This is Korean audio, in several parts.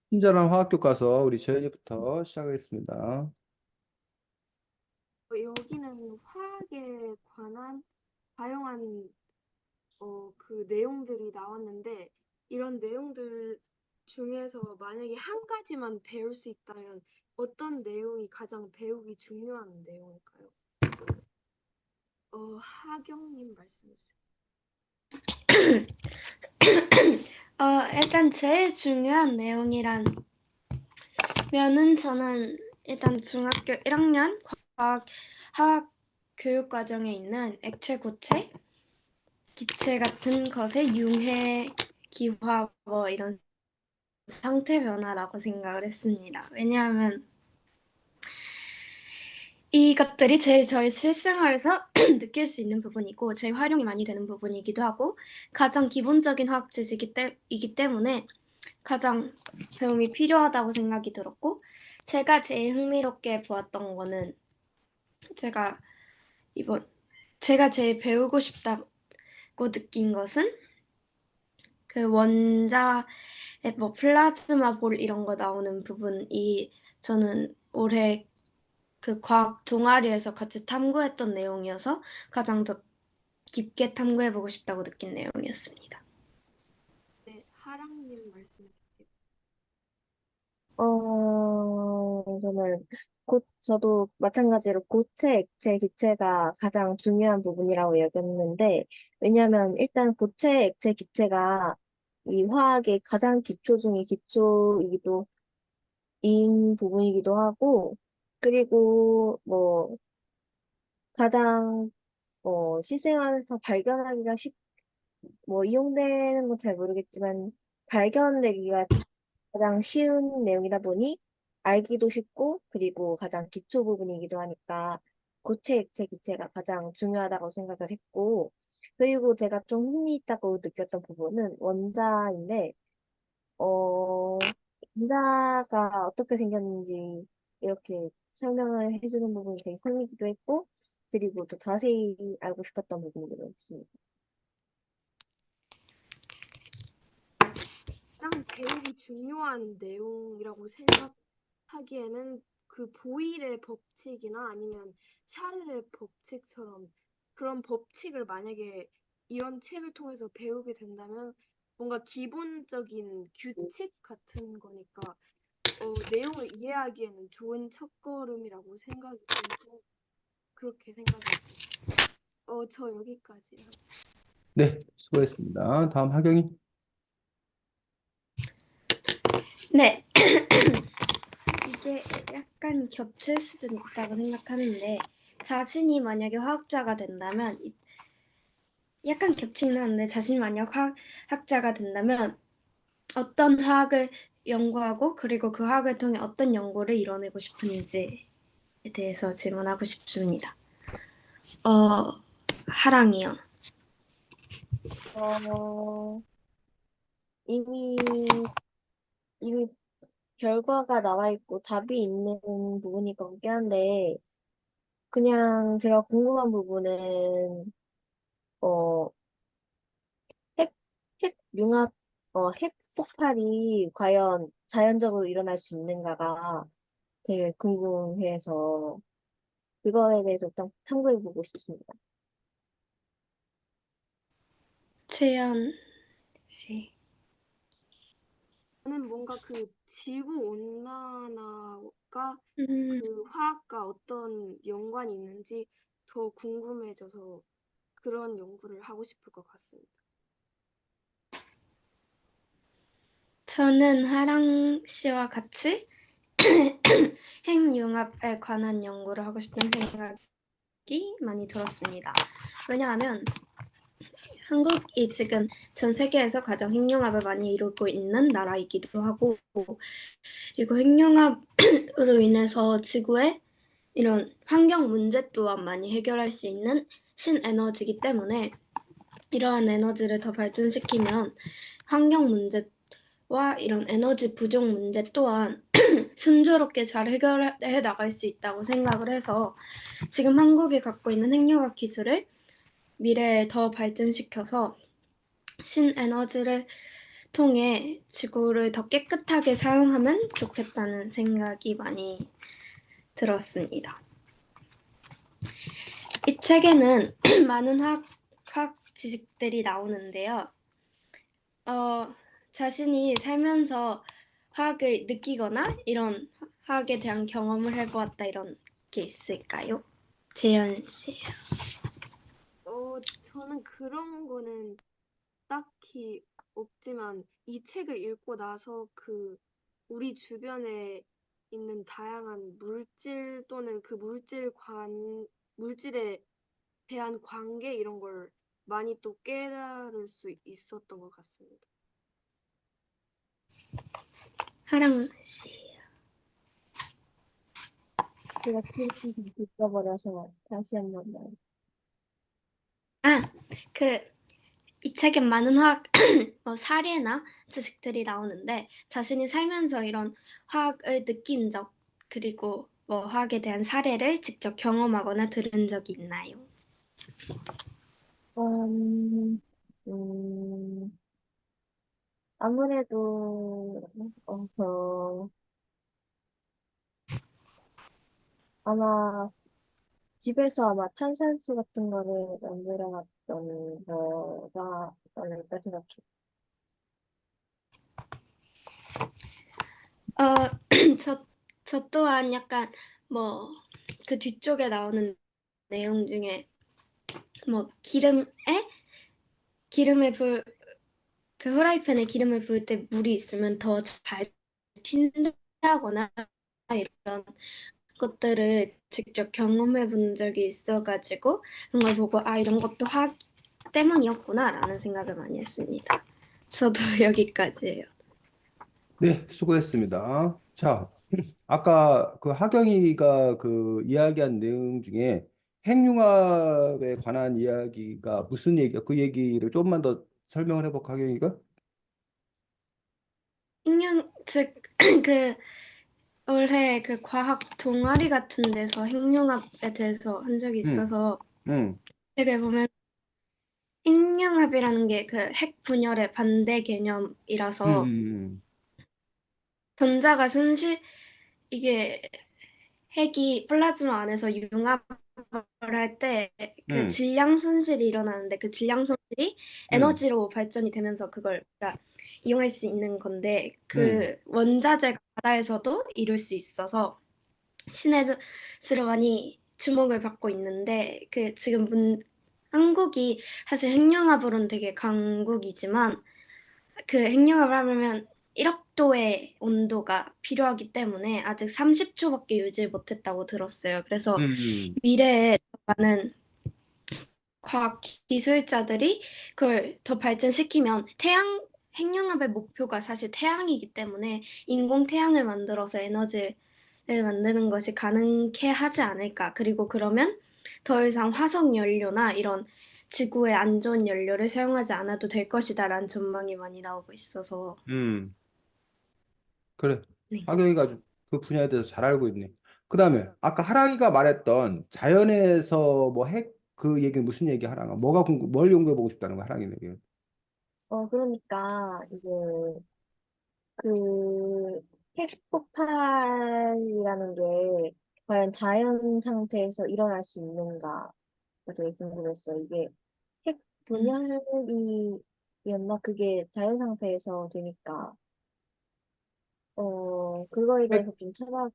친절한 화학 교과서 우리 재현이부터 시작하겠습니다. 여기는 화학에 관한 다양한 그 내용들이 나왔는데 이런 내용들 중에서 만약에 한 가지만 배울 수 있다면 어떤 내용이 가장 배우기 중요한 내용일까요? 하경님 말씀해 주세요. 일단 제일 중요한 내용이라면은 저는 일단 중학교 1학년 화학 교육 과정에 있는 액체, 고체, 기체 같은 것의 융해, 기화 뭐 이런 상태 변화라고 생각을 했습니다. 왜냐하면 이것들이 제일 저희 실생활에서 느낄 수 있는 부분이고 제일 활용이 많이 되는 부분이기도 하고 가장 기본적인 화학 지식이기 때문에 가장 배움이 필요하다고 생각이 들었고 제가 제일 흥미롭게 보았던 거는 제가 이번 제가 제일 배우고 싶다고 느낀 것은 그 원자의 뭐 플라즈마 볼 이런 거 나오는 부분이 저는 올해 그 과학 동아리에서 같이 탐구했던 내용이어서 가장 더 깊게 탐구해보고 싶다고 느낀 내용이었습니다. 네, 하랑님 말씀해 주세요. 저는 저도 마찬가지로 고체, 액체, 기체가 가장 중요한 부분이라고 여겼는데, 왜냐하면 일단 고체, 액체, 기체가 이 화학의 가장 기초 중의 기초이기도, 인 부분이기도 하고, 그리고 가장, 실생활에서 발견하기가 이용되는 건 잘 모르겠지만, 발견되기가 가장 쉬운 내용이다 보니 알기도 쉽고 그리고 가장 기초 부분이기도 하니까 고체, 액체, 기체가 가장 중요하다고 생각을 했고 그리고 제가 좀 흥미있다고 느꼈던 부분은 원자인데 어, 원자가 어떻게 생겼는지 이렇게 설명을 해주는 부분이 되게 흥미기도 했고 그리고 또 자세히 알고 싶었던 부분도 있습니다. 가장 배우기 중요한 내용이라고 생각하기에는 그 보일의 법칙이나 아니면 샤를의 법칙처럼 그런 법칙을 만약에 이런 책을 통해서 배우게 된다면 뭔가 기본적인 규칙 같은 거니까 내용을 이해하기에는 좋은 첫걸음이라고 생각이 들어서 그렇게 생각했습니다. 저 여기까지 합니다. 네, 수고했습니다. 다음 하경이. 네, 이게 약간 겹칠 수도 있다고 생각하는데 자신이 만약에 화학자가 된다면 약간 겹치긴 하는데 자신이 만약 화학자가 된다면 어떤 화학을 연구하고 그리고 그 화학을 통해 어떤 연구를 이뤄내고 싶은지에 대해서 질문하고 싶습니다. 하랑이요. 어, 이미 이미 결과가 나와 있고 답이 있는 부분일 것 같긴 한데, 그냥 제가 궁금한 부분은, 어, 핵, 핵융합, 핵 폭발이 과연 자연적으로 일어날 수 있는가가 되게 궁금해서, 그거에 대해서 좀 탐구해보고 싶습니다. 채연 씨. 저는 뭔가 그 지구 온난화가 음, 그 화학과 어떤 연관이 있는지 더 궁금해져서 그런 연구를 하고 싶을 것 같습니다. 저는 하랑 씨와 같이 핵융합에 관한 연구를 하고 싶은 생각이 많이 들었습니다. 왜냐하면 한국이 지금 전 세계에서 가장 핵융합을 많이 이루고 있는 나라이기도 하고 그리고 핵융합으로 인해서 지구의 이런 환경 문제 또한 많이 해결할 수 있는 신에너지이기 때문에 이러한 에너지를 더 발전시키면 환경 문제와 이런 에너지 부족 문제 또한 순조롭게 잘 해결해 나갈 수 있다고 생각을 해서 지금 한국이 갖고 있는 핵융합 기술을 미래에 더 발전시켜서 신에너지를 통해 지구를 더 깨끗하게 사용하면 좋겠다는 생각이 많이 들었습니다. 이 책에는 많은 화학 지식들이 나오는데요. 자신이 살면서 화학을 느끼거나 이런 화학에 대한 경험을 해보았다 이런 게 있을까요? 재현 씨. 저는 그런 거는 딱히 없지만 이 책을 읽고 나서 우리 주변에 있는 다양한 물질 또는 물질에 대한 관계 이런 걸 많이 또 깨달을 수 있었던 것 같습니다. 하랑 씨. 제가 책 읽어버려서 다시 한번 이 책엔 많은 화학 사례나 지식들이 나오는데 자신이 살면서 이런 화학을 느낀 적 그리고 화학에 대한 사례를 직접 경험하거나 들은 적이 있나요? 음, 음, 아무래도 아마 집에서 아마 탄산수 같은 거를 만들어 놨던 거가 아닐까 생각해. 어, 저 또한 약간 그 뒤쪽에 나오는 내용 중에 기름에 그 후라이팬에 기름을 부을 때 물이 있으면 더 잘 튄다거나 이런 것들을 직접 경험해 본 적이 있어가지고 그런 걸 보고 이런 것도 화학 때문이었구나라는 생각을 많이 했습니다. 저도 여기까지예요. 네, 수고했습니다. 자, 아까 그 하경이가 그 이야기한 내용 중에 핵융합에 관한 이야기가 무슨 얘기야? 그 얘기를 조금만 더 설명을 해볼까, 하경이가? 그 올해 그 과학 동아리 같은 데서 핵융합에 대해서 한 적이 응, 있어서 응, 책을 보면 핵융합이라는 게 그 핵 분열의 반대 응, 개념이라서 응, 전자가 이게 핵이 플라즈마 안에서 융합을 할 때 그 응, 질량 손실이 일어나는데 그 질량 손실이 응, 에너지로 발전이 되면서 그걸 우리가 이용할 수 있는 건데 응, 그 원자재가 바다에서도 이룰 수 있어서 시내스로 많이 주목을 받고 있는데 그 지금 한국이 사실 핵융합으로는 되게 강국이지만 그 핵융합을 하려면 1억 도의 온도가 필요하기 때문에 아직 30초밖에 유지 못했다고 들었어요. 그래서 응, 미래에 많은 과학 기술자들이 그걸 더 발전시키면 핵융합의 목표가 사실 태양이기 때문에 인공 태양을 만들어서 에너지를 만드는 것이 가능케 하지 않을까. 그리고 그러면 더 이상 화석 연료나 이런 지구의 안 좋은 연료를 사용하지 않아도 될 것이다라는 전망이 많이 나오고 있어서 응. 그래. 네. 하경이가 아주 그 분야에 대해서 잘 알고 있네. 그 다음에 아까 하랑이가 말했던 자연에서 뭐 핵 그 얘기는 무슨 얘기 하랑아? 뭘 연구해보고 싶다는 거야, 하랑이는? 이게? 그러니까 이게 그 핵폭발이라는 게 과연 자연 상태에서 일어날 수 있는가가 되게 궁금했어. 이게 핵 음. 분열이었나? 그게 자연 상태에서 되니까 그거에 핵, 대해서 좀 찾아.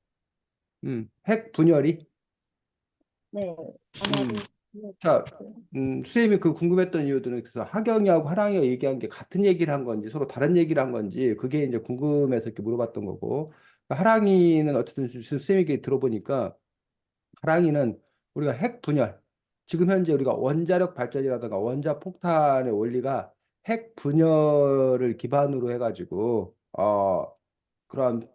핵 분열이? 네, 음. 아마도 그럴 것 자, 같아요. 선생님이 그 궁금했던 이유들은 그래서 하경이하고 하랑이가 얘기한 게 같은 얘기를 한 건지 서로 다른 얘기를 한 건지 그게 이제 궁금해서 이렇게 물어봤던 거고 하랑이는 어쨌든 선생님이 얘기 들어보니까 하랑이는 우리가 핵 분열 지금 현재 우리가 원자력 발전이라든가 원자 폭탄의 원리가 핵 분열을 기반으로 해가지고 그런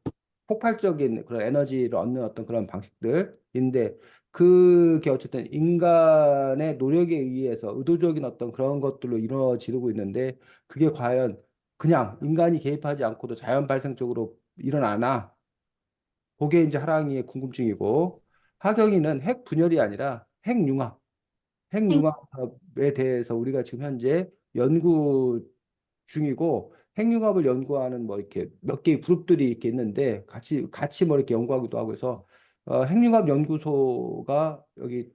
폭발적인 그런 에너지를 얻는 어떤 그런 방식들인데 그게 어쨌든 인간의 노력에 의해서 의도적인 어떤 그런 것들로 이루어지고 있는데 그게 과연 그냥 인간이 개입하지 않고도 자연 발생적으로 일어나나? 그게 이제 하랑이의 궁금증이고 하경이는 핵 분열이 아니라 핵융합, 핵융합에 대해서 우리가 지금 현재 연구 중이고 핵융합을 연구하는 뭐 이렇게 몇 개의 그룹들이 이렇게 있는데 같이 뭐 이렇게 연구하기도 하고 해서 핵융합 연구소가 여기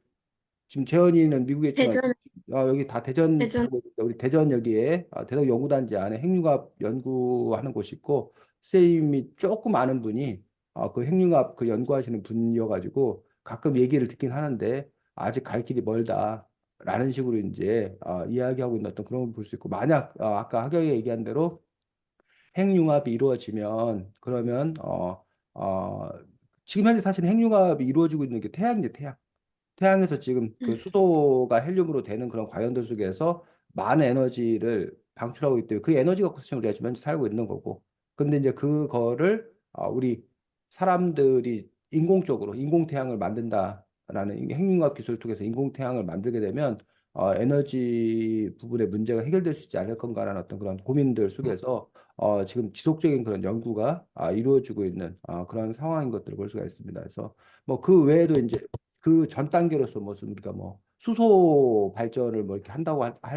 지금 재현이는 미국에 있지만 대전 여기 다 대전 대전 우리 대전 여기에 대전 연구단지 안에 핵융합 연구하는 곳이 있고 선생님이 조금 아는 분이 그 핵융합 그 연구하시는 분이어가지고 가끔 얘기를 듣긴 하는데 아직 갈 길이 멀다라는 식으로 이제 이야기하고 있는 어떤 그런 걸 볼 수 있고 만약 아까 하경이 얘기한 대로 핵융합이 이루어지면 그러면 어, 지금 현재 사실 핵융합이 이루어지고 있는 게 태양이죠, 태양. 태양에서 지금 그 음, 수소가 헬륨으로 되는 그런 과연들 속에서 많은 에너지를 방출하고 있기 때문에 그 에너지 갖고 지금 우리가 지금 현재 살고 있는 거고. 근데 이제 그거를 우리 사람들이 인공적으로 인공태양을 만든다라는 핵융합 기술을 통해서 인공태양을 만들게 되면 에너지 부분의 문제가 해결될 수 있지 않을 건가라는 어떤 그런 고민들 속에서 지금 지속적인 그런 연구가 이루어지고 있는 그런 상황인 것들을 볼 수가 있습니다. 그래서 뭐 그 외에도 이제 그 전 단계로서 무슨 우리가 뭐 수소 발전을 뭐 이렇게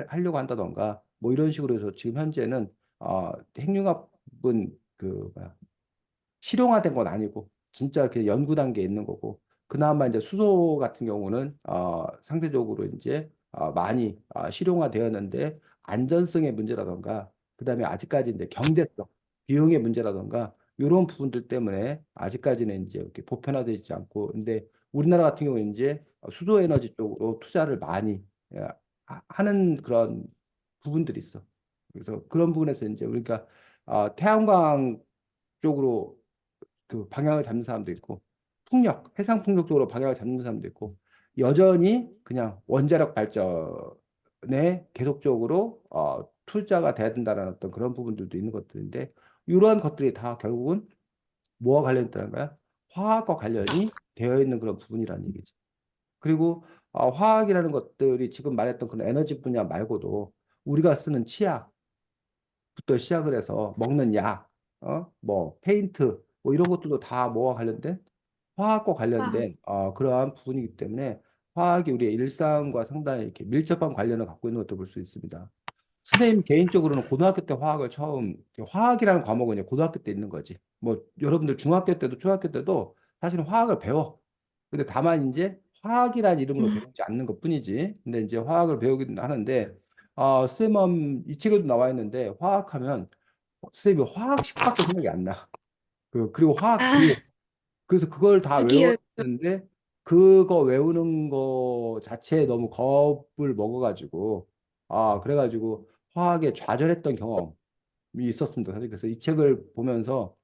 하려고 한다던가 뭐 이런 식으로 해서 지금 현재는 핵융합은 그 뭐야, 실용화된 건 아니고 진짜 그 연구 단계에 있는 거고 그나마 이제 수소 같은 경우는 상대적으로 이제 많이 실용화되었는데 안전성의 문제라던가 그다음에 아직까지 이제 경제성 비용의 문제라던가 이런 부분들 때문에 아직까지는 이제 이렇게 보편화되지 않고 근데 우리나라 같은 경우는 이제 수소 에너지 쪽으로 투자를 많이 예, 하는 그런 부분들이 있어. 그래서 그런 부분에서 이제 우리가 태양광 쪽으로 그 방향을 잡는 사람도 있고 해상 풍력 쪽으로 방향을 잡는 사람도 있고 여전히 그냥 원자력 발전에 계속적으로 투자가 돼야 된다는 어떤 그런 부분들도 있는 것들인데 이러한 것들이 다 결국은 뭐와 관련있다는 거야? 화학과 관련이 되어 있는 그런 부분이라는 얘기지. 그리고 화학이라는 것들이 지금 말했던 그런 에너지 분야 말고도 우리가 쓰는 치약 부터 시작을 해서 먹는 약, 뭐 페인트, 뭐 이런 것들도 다 뭐와 관련된 화학과 아, 관련된 그러한 부분이기 때문에 화학이 우리의 일상과 상당히 이렇게 밀접한 관련을 갖고 있는 것도 볼 수 있습니다. 선생님 개인적으로는 고등학교 때 화학을 처음 화학이라는 과목은 이제 고등학교 때 있는 거지. 뭐 여러분들 중학교 때도 초등학교 때도 사실은 화학을 배워. 근데 다만 이제 화학이라는 이름으로 음, 배우지 않는 것뿐이지. 근데 이제 화학을 배우긴 하는데 선생님 이 책에도 나와 있는데 화학하면 선생님이 화학식밖에 생각이 안 나. 그리고 화학 기호. 아, 그래서 그걸 다 드디어 외웠는데 그거 외우는 거 자체에 너무 겁을 먹어가지고 그래가지고 화학에 좌절했던 경험이 있었습니다. 사실 그래서 이 책을 보면서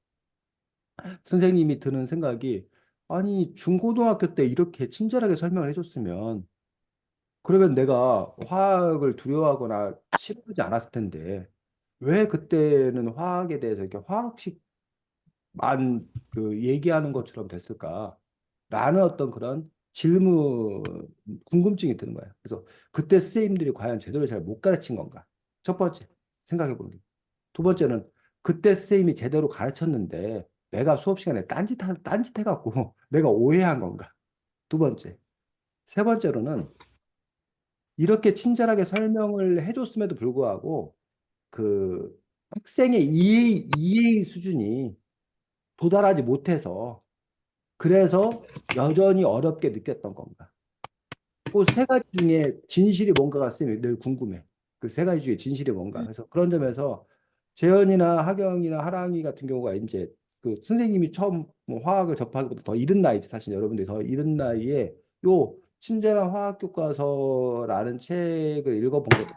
선생님이 드는 생각이 아니 중고등학교 때 이렇게 친절하게 설명을 해줬으면 그러면 내가 화학을 두려워하거나 싫어하지 않았을 텐데 왜 그때는 화학에 대해서 이렇게 화학식만 그 얘기하는 것처럼 됐을까라는 어떤 그런 궁금증이 드는 거예요. 그래서 그때 선생님들이 과연 제대로 잘 못 가르친 건가? 첫 번째 생각해 보는 게. 두 번째는 그때 선생님이 제대로 가르쳤는데 내가 수업 시간에 딴짓 해갖고 내가 오해한 건가? 두 번째. 세 번째로는 이렇게 친절하게 설명을 해줬음에도 불구하고 그 학생의 이해 수준이 도달하지 못해서 그래서 여전히 어렵게 느꼈던 건가? 그 세 가지 중에 진실이 뭔가가 쌤이 늘 궁금해. 그 세 가지 중에 진실이 뭔가. 그래서 그런 점에서 재현이나 하경이나 하랑이 같은 경우가 이제 그 선생님이 처음 뭐 화학을 접하기보다 더 이른 나이지 사실 여러분들이 더 이른 나이에 요 친절한 화학 교과서라는 책을 읽어본 것도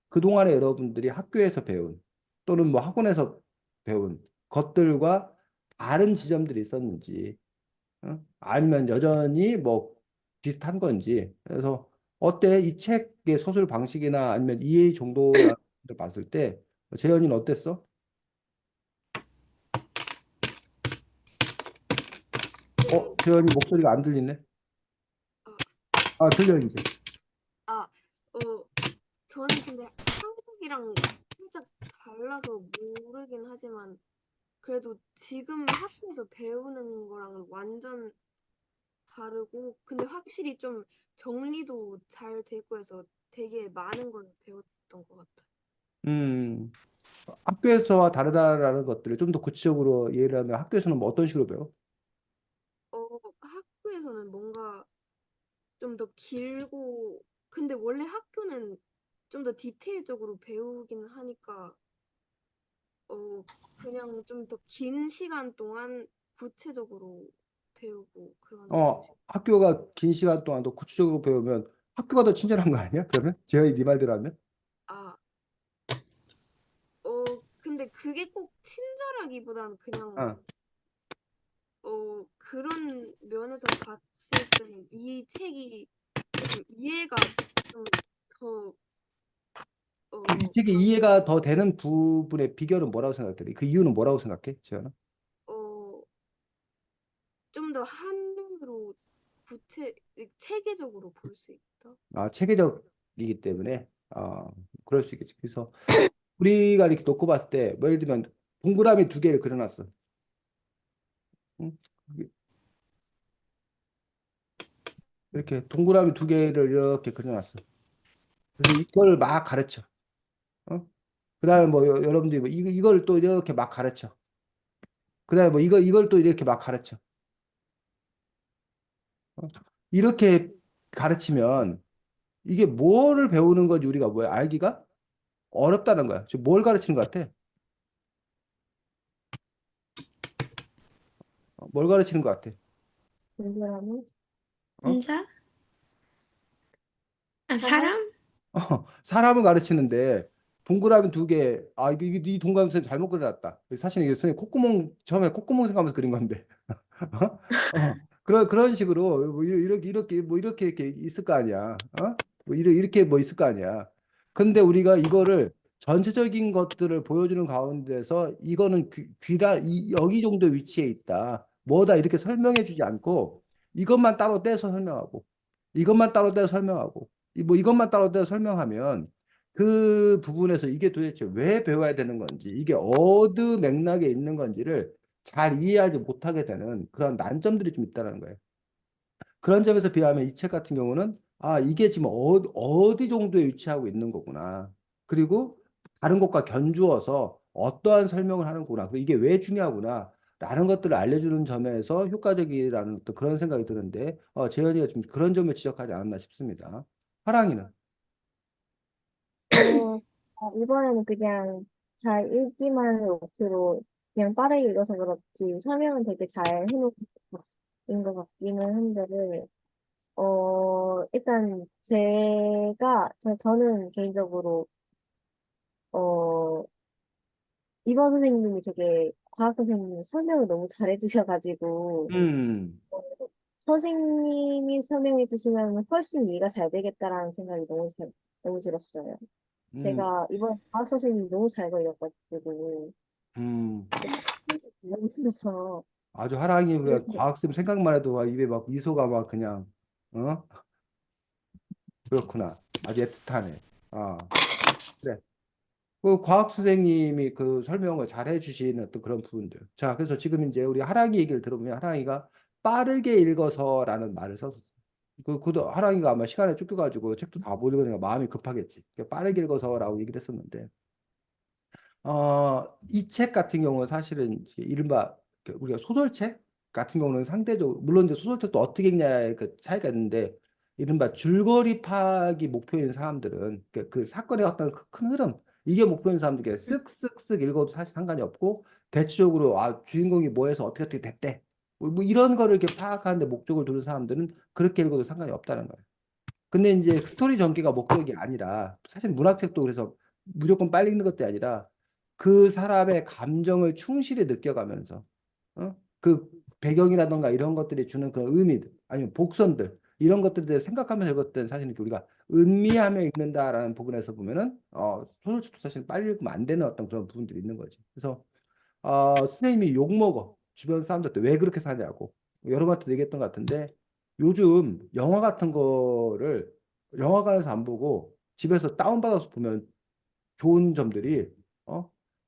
그동안에 여러분들이 학교에서 배운 또는 뭐 학원에서 배운 것들과 다른 지점들이 있었는지 아니면 여전히 뭐 비슷한 건지 그래서 어때 이 책의 서술 방식이나 아니면 이해 정도를 봤을 때 재현이는 어땠어? 재현이 목소리가 안 들리네. 아, 들려 이제. 아, 저는 근데 한국이랑 살짝 달라서 모르긴 하지만 그래도 지금 학교에서 배우는 거랑은 완전 다르고 근데 확실히 좀 정리도 잘 되고 해서 되게 많은 걸 배웠던 것 같아요. 음. 학교에서와 다르다라는 것들을 좀 더 구체적으로 이해를 하면 학교에서는 뭐 어떤 식으로 배워? 학교에서는 뭔가 좀 더 길고, 근데 원래 학교는 좀 더 디테일적으로 배우긴 하니까, 그냥 좀 더 긴 시간 동안 구체적으로 배우고 그러는 방식. 학교가 긴 시간 동안 더 구체적으로 배우면 학교가 더 친절한 거 아니야? 그러면 재현이 네 말대로 하면? 아, 근데 그게 꼭 친절하기보단 그냥, 어, 그런 면에서 봤을 때는 이 책이 좀 이해가 좀 더, 이 책이 이해가 더 되는 부분의 비결은 뭐라고 생각해? 그 이유는 뭐라고 생각해, 재현아? 어, 좀 더 한눈으로 체계적으로 볼 수 있다. 체계적이기 때문에 그럴 수 있겠지. 그래서 우리가 이렇게 놓고 봤을 때, 뭐 예를 들면 동그라미 두 개를 그려놨어. 응? 이렇게 동그라미 두 개를 이렇게 그려놨어. 그래서 이걸 막 가르쳐. 어? 그다음에 뭐 여러분들이 뭐 이걸 또 이렇게 막 가르쳐. 그다음에 뭐 이걸 또 이렇게 막 가르쳐. 어? 이렇게 가르치면 이게 뭐를 배우는 건지 우리가 뭐야 알기가 어렵다는 거야. 지금 뭘 가르치는 것 같아? 뭘 가르치는 것 같아? 동그라미, 어? 혼자? 사람, 사람? 사람을 가르치는데 동그라미 두 개, 이게 이 동그라미 선 잘못 그려놨다. 사실 이게 선생님 콧구멍 처음에 콧구멍 생각하면서 그린 건데. 그런 식으로 뭐 이렇게 뭐 이렇게 있을 거 아니야. 뭐 이렇게 뭐 있을 거 아니야. 근데 우리가 이거를 전체적인 것들을 보여주는 가운데서 이거는 여기 정도 위치에 있다. 뭐다 이렇게 설명해 주지 않고 이것만 따로 떼서 설명하고 이것만 따로 떼서 설명하고 뭐 이것만 따로 떼서 설명하면 그 부분에서 이게 도대체 왜 배워야 되는 건지 이게 어느 맥락에 있는 건지를 잘 이해하지 못하게 되는 그런 난점들이 좀 있다는 거예요. 그런 점에서 비하면 이 책 같은 경우는 이게 지금 어디 정도에 위치하고 있는 거구나. 그리고 다른 것과 견주어서 어떠한 설명을 하는구나. 그리고 이게 왜 중요하구나. 라는 것들을 알려주는 점에서 효과적이라는 또 그런 생각이 드는데, 재현이가 좀 그런 점을 지적하지 않았나 싶습니다. 화랑이는? 어, 이번에는 그냥 잘 읽기만을 목표로 그냥 빠르게 읽어서 그렇지 설명은 되게 잘 해놓은 것 같기는 한데, 일단 저는 개인적으로, 어, 이번 선생님이 되게 과학 선생님이 설명을 너무 잘해 주셔가지고, 음, 선생님이 설명해 주시면 훨씬 이해가 잘 되겠다라는 생각이 너무 들었어요. 음, 제가 이번 과학 선생님이 너무 잘 걸렸가지고, 음. 너무 들어서, 아주 화랑이 그냥 그래서 과학쌤 생각만 해도 막 입에 막 미소가 막 그냥, 어? 그렇구나. 아주 애틋하네. 그래. 그 과학 선생님이 그 설명을 잘 해주시는 어떤 그런 부분들. 자, 그래서 지금 이제 우리 하랑이 얘기를 들어보면 하랑이가 빠르게 읽어서라는 말을 썼었어. 하랑이가 아마 시간에 쫓겨가지고 책도 다 못 읽으니까 마음이 급하겠지. 그러니까 빠르게 읽어서라고 얘기를 했었는데, 이 책 같은 경우는 사실은 이제 이른바 우리가 소설책 같은 경우는 상대적으로 물론 이제 소설책도 어떻게 읽냐의 그 차이가 있는데 이른바 줄거리 파악이 목표인 사람들은 그 사건의 어떤 큰 흐름 이게 목표인 사람들에게 쓱쓱쓱 읽어도 사실 상관이 없고 대체적으로 주인공이 뭐 해서 어떻게 됐대 뭐 이런 거를 이렇게 파악하는데 목적을 두는 사람들은 그렇게 읽어도 상관이 없다는 거예요. 근데 이제 스토리 전개가 목적이 아니라 사실 문학책도 그래서 무조건 빨리 읽는 것도 아니라 그 사람의 감정을 충실히 느껴가면서 그 배경이라던가 이런 것들이 주는 그런 의미들 아니면 복선들 이런 것들에 대해 생각하면서 읽었던 사실 우리가 음미하며 읽는다라는 부분에서 보면은 소설책도 사실 빨리 읽으면 안 되는 어떤 그런 부분들이 있는 거지. 그래서 선생님이 욕먹어. 주변 사람들한테 왜 그렇게 사냐고. 여러 번도 얘기했던 것 같은데 요즘 영화 같은 거를 영화관에서 안 보고 집에서 다운받아서 보면 좋은 점들이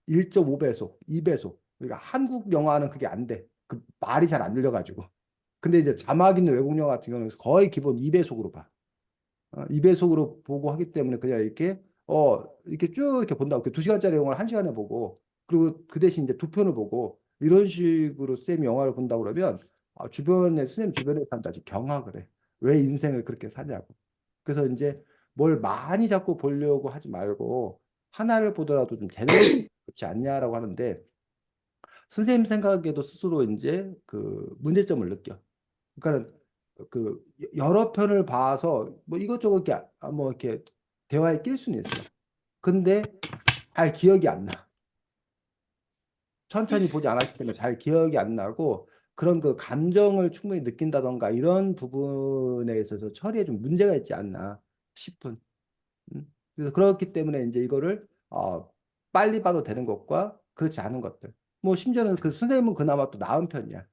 1.5배속, 2배속. 그러니까 한국 영화는 그게 안 돼. 그 말이 잘 안 들려가지고. 근데 이제 자막 있는 외국 영화 같은 경우는 거의 기본 2배속으로 봐. 2배속으로 보고 하기 때문에 그냥 이렇게 이렇게 쭉 이렇게 본다고. 2시간짜리 영화를 1시간에 보고, 그리고 그 대신 이제 2편을 보고, 이런 식으로 쌤이 영화를 본다고 그러면, 주변에, 선생님 주변에 사람들 아주 경악을 해. 왜 인생을 그렇게 사냐고. 그래서 이제 뭘 많이 자꾸 보려고 하지 말고, 하나를 보더라도 좀 제대로 좋지 않냐라고 하는데, 선생님 생각에도 스스로 이제 그 문제점을 느껴. 그러니까 그 여러 편을 봐서 뭐 이것저것 이렇게 뭐 이렇게 대화에 낄 수는 있어. 근데 잘 기억이 안 나. 천천히 보지 않았기 때문에 잘 기억이 안 나고 그런 그 감정을 충분히 느낀다던가 이런 부분에 있어서 처리에 좀 문제가 있지 않나 싶은. 그래서 그렇기 때문에 이제 이거를 빨리 봐도 되는 것과 그렇지 않은 것들. 뭐 심지어는 그 선생님은 그나마 또 나은 편이야.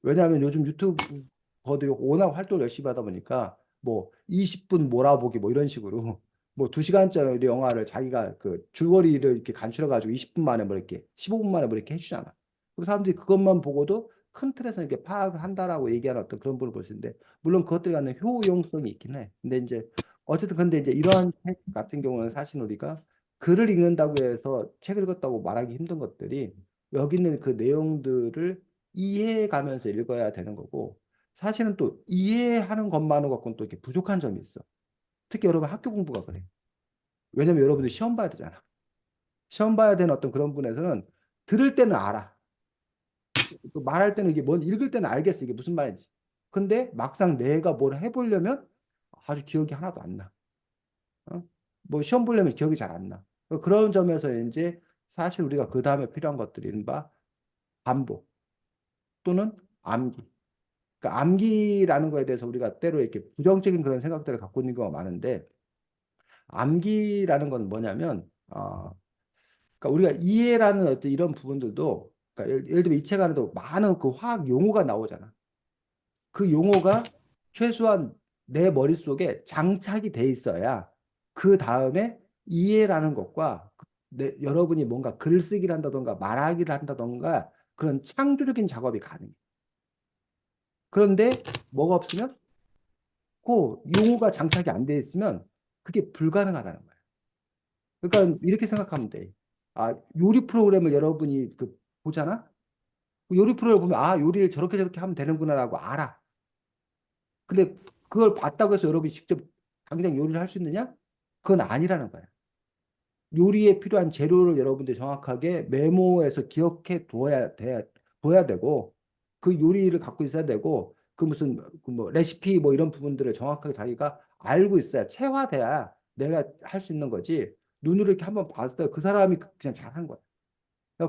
왜냐하면 요즘 유튜버들이 워낙 활동을 열심히 하다 보니까 뭐 20분 몰아보기 뭐 이런 식으로 뭐 2시간짜리 영화를 자기가 그 줄거리를 이렇게 간추려 가지고 20분 만에 뭐 이렇게 15분 만에 뭐 이렇게 해주잖아. 그 사람들이 그것만 보고도 큰 틀에서 이렇게 파악을 한다라고 얘기하는 어떤 그런 부분을 볼 수 있는데 물론 그것들이 갖는 효용성이 있긴 해. 근데 이제 어쨌든 근데 이제 이러한 책 같은 경우는 사실 우리가 글을 읽는다고 해서 책을 읽었다고 말하기 힘든 것들이 여기 있는 그 내용들을 이해해 가면서 읽어야 되는 거고 사실은 또 이해하는 것만으로 갖고는 또 이렇게 부족한 점이 있어. 특히 여러분 학교 공부가 그래. 왜냐면 여러분들 시험 봐야 되잖아. 시험 봐야 되는 어떤 그런 분에서는 들을 때는 알아. 또 말할 때는 이게 뭔 읽을 때는 알겠어. 이게 무슨 말인지. 근데 막상 내가 뭘 해보려면 아주 기억이 하나도 안 나. 어? 뭐 시험 보려면 기억이 잘 안 나. 그런 점에서 이제 사실 우리가 그 다음에 필요한 것들이 이른바 반복 또는 암기. 그러니까 암기라는 거에 대해서 우리가 때로 이렇게 부정적인 그런 생각들을 갖고 있는 경우가 많은데 암기라는 건 뭐냐면 그러니까 우리가 이해라는 어떤 이런 부분들도 그러니까 예를 들면 이 책 안에도 많은 그 화학 용어가 나오잖아. 그 용어가 최소한 내 머릿속에 장착이 돼 있어야 그 다음에 이해라는 것과 여러분이 뭔가 글쓰기를 한다던가 말하기를 한다던가 그런 창조적인 작업이 가능해. 그런데 뭐가 없으면 그 용어가 장착이 안 돼 있으면 그게 불가능하다는 거야. 그러니까 이렇게 생각하면 돼. 요리 프로그램을 여러분이 보잖아? 그 요리 프로그램을 보면 요리를 저렇게 저렇게 하면 되는구나라고 알아. 근데 그걸 봤다고 해서 여러분이 직접 당장 요리를 할 수 있느냐? 그건 아니라는 거야. 요리에 필요한 재료를 여러분들이 정확하게 메모해서 기억해 둬야 되고, 그 요리를 갖고 있어야 되고, 그 무슨, 그뭐 레시피 뭐 이런 부분들을 정확하게 자기가 알고 있어야, 체화돼야 내가 할 수 있는 거지. 눈으로 이렇게 한번 봤을 때 그 사람이 그냥 잘한 거야.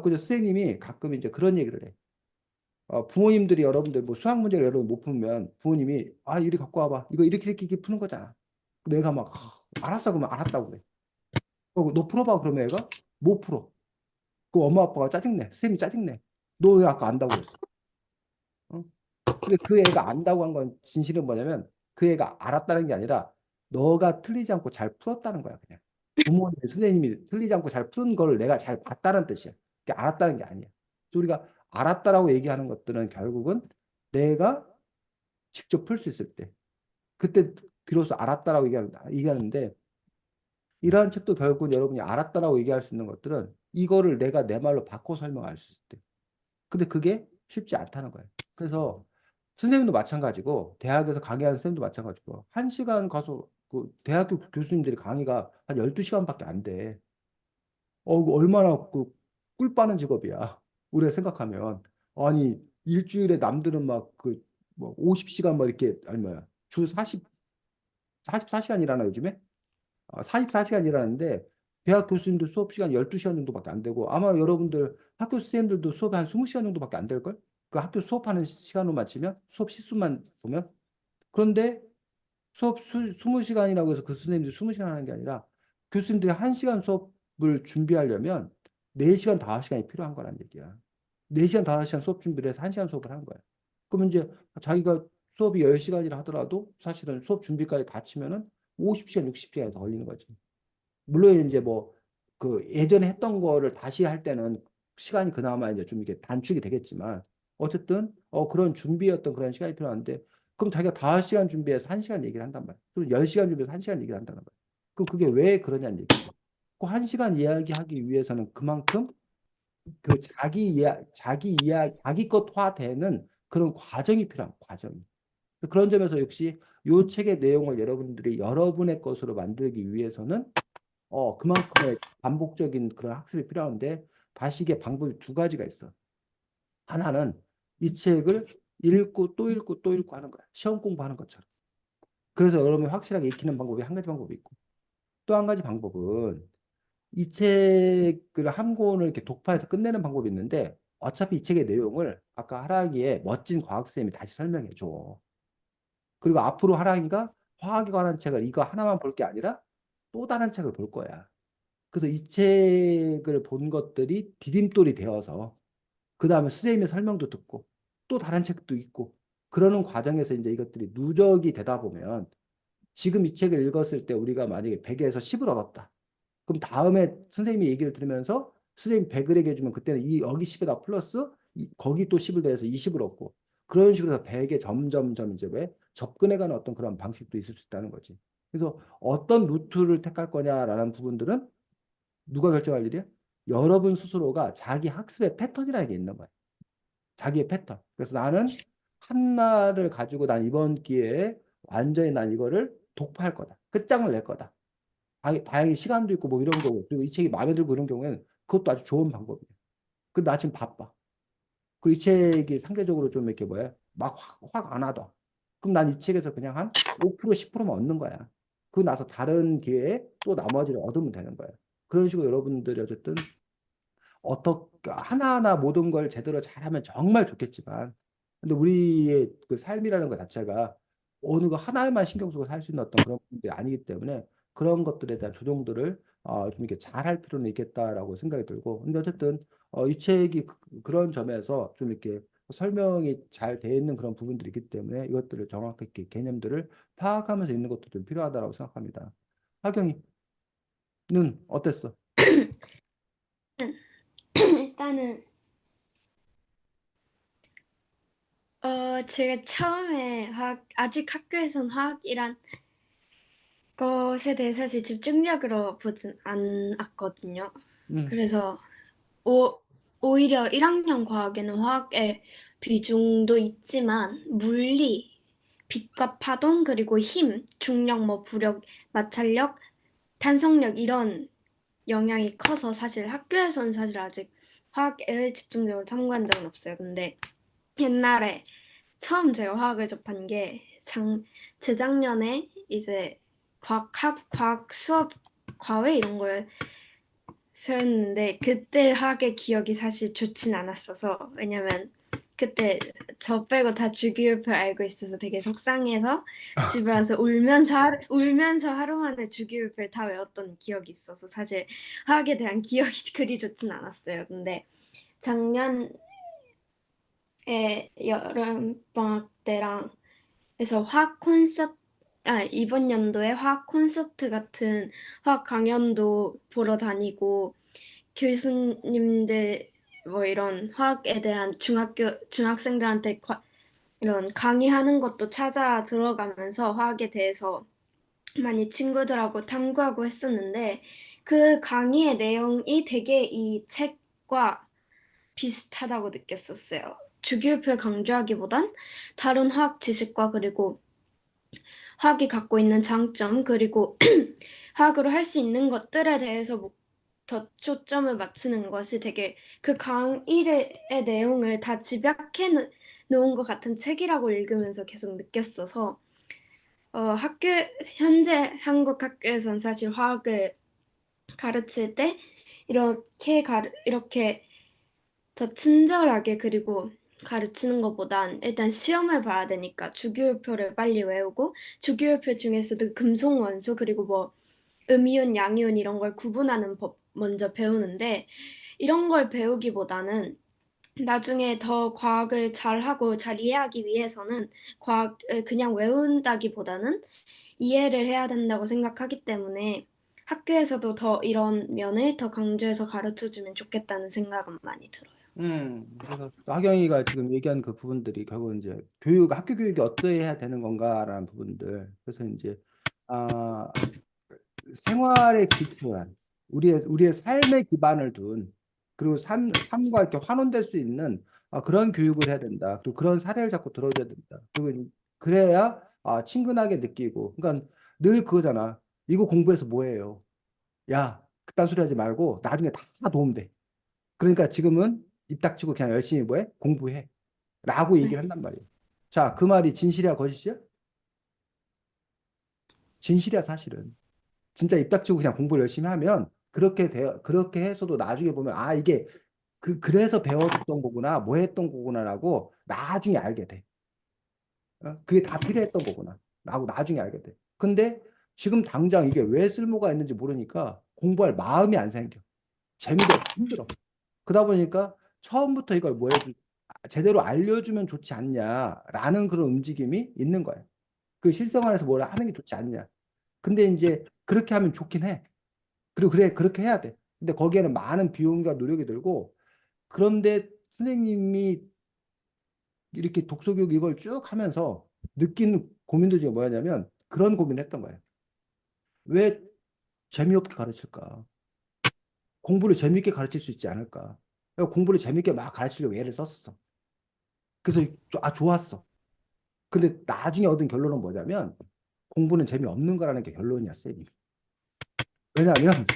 그래서 선생님이 가끔 이제 그런 얘기를 해. 부모님들이 여러분들 뭐 수학 문제를 여러분 못 풀면 부모님이 이리 갖고 와봐. 이거 이렇게 푸는 거잖아. 내가 막 알았어 그러면 알았다고 그래. 너 풀어봐 그러면 애가 못 풀어. 그 엄마 아빠가 짜증내. 선생님이 짜증내. 너 왜 아까 안다고 그랬어? 어? 근데 그 애가 안다고 한 건 진실은 뭐냐면 그 애가 알았다는 게 아니라 너가 틀리지 않고 잘 풀었다는 거야 그냥. 부모님, 선생님이 틀리지 않고 잘 푸는 걸 내가 잘 봤다는 뜻이야. 그게 알았다는 게 아니야. 그래서 우리가 알았다라고 얘기하는 것들은 결국은 내가 직접 풀 수 있을 때 그때 비로소 알았다라고 얘기하는데 이러한 책도 결국은 여러분이 알았다라고 얘기할 수 있는 것들은 이거를 내가 내 말로 바꿔 설명할 수 있을 때 근데 그게 쉽지 않다는 거예요. 그래서 선생님도 마찬가지고 대학에서 강의하는 선생님도 마찬가지고 1시간 가서 그 대학교 교수님들이 강의가 한 12시간밖에 안 돼. 이거 얼마나 꿀 빠는 직업이야. 우리가 생각하면 아니 일주일에 남들은 막 뭐 50시간 뭐 이렇게 아니 뭐야 주 44시간 일하나 요즘에? 44시간 일하는데 대학 교수님들 수업 시간 12시간 정도밖에 안 되고 아마 여러분들 학교 선생님들도 수업이 한 20시간 정도밖에 안 될걸? 그 학교 수업하는 시간으로만 치면 수업 시수만 보면 그런데 수업 20시간이라고 해서 그 선생님들이 20시간 하는 게 아니라 교수님들이 1시간 수업을 준비하려면 4시간, 5시간이 필요한 거란 얘기야. 4시간, 5시간 수업 준비를 해서 1시간 수업을 하는 거야. 그러면 이제 자기가 수업이 10시간이라 하더라도 사실은 수업 준비까지 다 치면은 50시간, 60시간이 더 걸리는 거지. 물론 이제 뭐 그 예전에 했던 거를 다시 할 때는 시간이 그나마 이제 좀 이게 단축이 되겠지만 어쨌든 그런 준비였던 그런 시간이 필요한데 그럼 자기가 5시간 준비해서 1시간 얘기를 한단 말이야. 그럼 10시간 준비해서 1시간 얘기를 한다는 거야. 그럼 그게 왜 그러냐는 얘기죠. 그 1시간 이야기하기 위해서는 그만큼 그 자기 것화되는 그런 과정이 필요한 과정이. 그런 점에서 역시 이 책의 내용을 여러분들이 여러분의 것으로 만들기 위해서는 그만큼의 반복적인 그런 학습이 필요한데 다시 이게 방법이 두 가지가 있어. 하나는 이 책을 읽고 또 읽고 또 읽고 하는 거야. 시험 공부하는 것처럼. 그래서 여러분이 확실하게 익히는 방법이 한 가지 방법이 있고 또 한 가지 방법은 이 책을 한 권을 이렇게 독파해서 끝내는 방법이 있는데 어차피 이 책의 내용을 아까 하랑이의 멋진 과학쌤이 다시 설명해 줘. 그리고 앞으로 하랑이가 화학에 관한 책을 이거 하나만 볼 게 아니라 또 다른 책을 볼 거야. 그래서 이 책을 본 것들이 디딤돌이 되어서 그 다음에 선생님의 설명도 듣고 또 다른 책도 읽고 그러는 과정에서 이제 이것들이 누적이 되다 보면 지금 이 책을 읽었을 때 우리가 만약에 100에서 10을 얻었다. 그럼 다음에 선생님이 얘기를 들으면서 선생님 100을 얘기해 주면 그때는 이 여기 10에다 플러스 거기 또 10을 더해서 20을 얻고 그런 식으로 해서 100에 점점점 이제 왜 접근해가는 어떤 그런 방식도 있을 수 있다는 거지. 그래서 어떤 루트를 택할 거냐라는 부분들은 누가 결정할 일이야? 여러분 스스로가 자기 학습의 패턴이라는 게 있는 거야. 자기의 패턴. 그래서 나는 한나를 가지고 난 이번 기회에 완전히 난 이거를 독파할 거다. 끝장을 낼 거다. 다행히 시간도 있고 뭐 이런 거고 그리고 이 책이 마음에 들고 이런 경우에는 그것도 아주 좋은 방법이에요. 근데 나 지금 바빠. 그리고 이 책이 상대적으로 좀 이렇게 뭐야 막 확 안 하다. 그럼 난 이 책에서 그냥 한 5% 10%만 얻는 거야. 그리고 나서 다른 기회에 또 나머지를 얻으면 되는 거야. 그런 식으로 여러분들이 어쨌든 어떻게 하나하나 모든 걸 제대로 잘하면 정말 좋겠지만 근데 우리의 그 삶이라는 것 자체가 어느 거 하나에만 신경 쓰고 살 수 있는 어떤 그런 분들이 아니기 때문에 그런 것들에 대한 조정들을 좀 이렇게 잘 할 필요는 있겠다라고 생각이 들고 근데 어쨌든 이 책이 그런 점에서 좀 이렇게 설명이 잘 돼 있는 그런 부분들이 있기 때문에 이것들을 정확하게 개념들을 파악하면서 있는 것도 좀 필요하다고 생각합니다. 하경이는 어땠어? 일단은 제가 처음에 아직 학교에선 화학이란 것에 대해 사실 집중력으로 보진 않았거든요. 음, 그래서 오히려 1학년 과학에는 화학의 비중도 있지만 물리, 빛과 파동, 그리고 힘, 중력, 뭐 부력, 마찰력, 탄성력 이런 영향이 커서 사실 학교에서는 사실 아직 화학에 집중적으로 탐구한 적은 없어요. 근데 옛날에 처음 제가 화학을 접한 게 재작년에 이제 과학 수업 과외 이런 걸 세웠는데 그때 화학의 기억이 사실 좋진 않았어서 왜냐면 그때 저 빼고 다 주기율표 알고 있어서 되게 속상해서 집에 와서 울면서 하루 만에 주기율표를 다 외웠던 기억이 있어서 사실 화학에 대한 기억이 그리 좋진 않았어요. 근데 작년에 여름방학 때랑 그래서 이번 연도에 화학 콘서트 같은 화학 강연도 보러 다니고 교수님들 뭐 이런 화학에 대한 중학생들한테 이런 강의하는 것도 찾아 들어가면서 화학에 대해서 많이 친구들하고 탐구하고 했었는데 그 강의의 내용이 되게 이 책과 비슷하다고 느꼈었어요. 주기율표를 강조하기보단 다른 화학 지식과 그리고 화학이 갖고 있는 장점 그리고 화학으로 할 수 있는 것들에 대해서 더 초점을 맞추는 것이 되게 그 강의의 내용을 다 집약해 놓은 것 같은 책이라고 읽으면서 계속 느꼈어서 현재 한국 학교에선 사실 화학을 가르칠 때 이렇게 더 친절하게 그리고 가르치는 것보단 일단 시험을 봐야 되니까 주기율표를 빨리 외우고 주기율표 중에서도 금속 원소 그리고 뭐 음이온, 양이온 이런 걸 구분하는 법 먼저 배우는데 이런 걸 배우기보다는 나중에 더 과학을 잘하고 잘 이해하기 위해서는 과학을 그냥 외운다기보다는 이해를 해야 된다고 생각하기 때문에 학교에서도 더 이런 면을 더 강조해서 가르쳐주면 좋겠다는 생각은 많이 들어요. 그래서 하경이가 지금 얘기한 그 부분들이 결국 이제 학교 교육이 어떠해야 되는 건가라는 부분들. 그래서 이제 아, 생활에 기초한 우리의 삶의 기반을 둔 그리고 삶과 이렇게 환원될 수 있는 그런 교육을 해야 된다. 그리고 그런 사례를 자꾸 들어줘야 된다. 그리고 그래야 친근하게 느끼고. 그러니까 늘 그거잖아. 이거 공부해서 뭐해요? 야, 그딴 소리 하지 말고 나중에 다 도움돼. 그러니까 지금은 입 닥치고 그냥 열심히 뭐해? 공부해. 라고 얘기를 네. 한단 말이에요. 자, 그 말이 진실이야, 거짓이야? 진실이야, 사실은. 진짜 입 닥치고 그냥 공부를 열심히 하면 그렇게 해서도 나중에 보면 이게 그래서 배웠던 거구나, 뭐 했던 거구나라고 나중에 알게 돼. 그게 다 필요했던 거구나. 라고 나중에 알게 돼. 근데 지금 당장 이게 왜 쓸모가 있는지 모르니까 공부할 마음이 안 생겨. 재미도 없고 힘들어. 그러다 보니까 처음부터 이걸 제대로 알려주면 좋지 않냐라는 그런 움직임이 있는 거예요. 그 실생활에서 뭘 하는 게 좋지 않냐. 근데 이제 그렇게 하면 좋긴 해. 그리고 그래, 그렇게 해야 돼. 근데 거기에는 많은 비용과 노력이 들고, 그런데 선생님이 이렇게 독서교육 이걸 쭉 하면서 느낀 고민도 중에 뭐였냐면 그런 고민을 했던 거예요. 왜 재미없게 가르칠까? 공부를 재미있게 가르칠 수 있지 않을까? 그래서 공부를 재미있게 막 가르치려고 애를 썼어. 그래서 좋았어. 근데 나중에 얻은 결론은 뭐냐면 공부는 재미없는 거라는 게 결론이었어요. 이미. 왜냐하면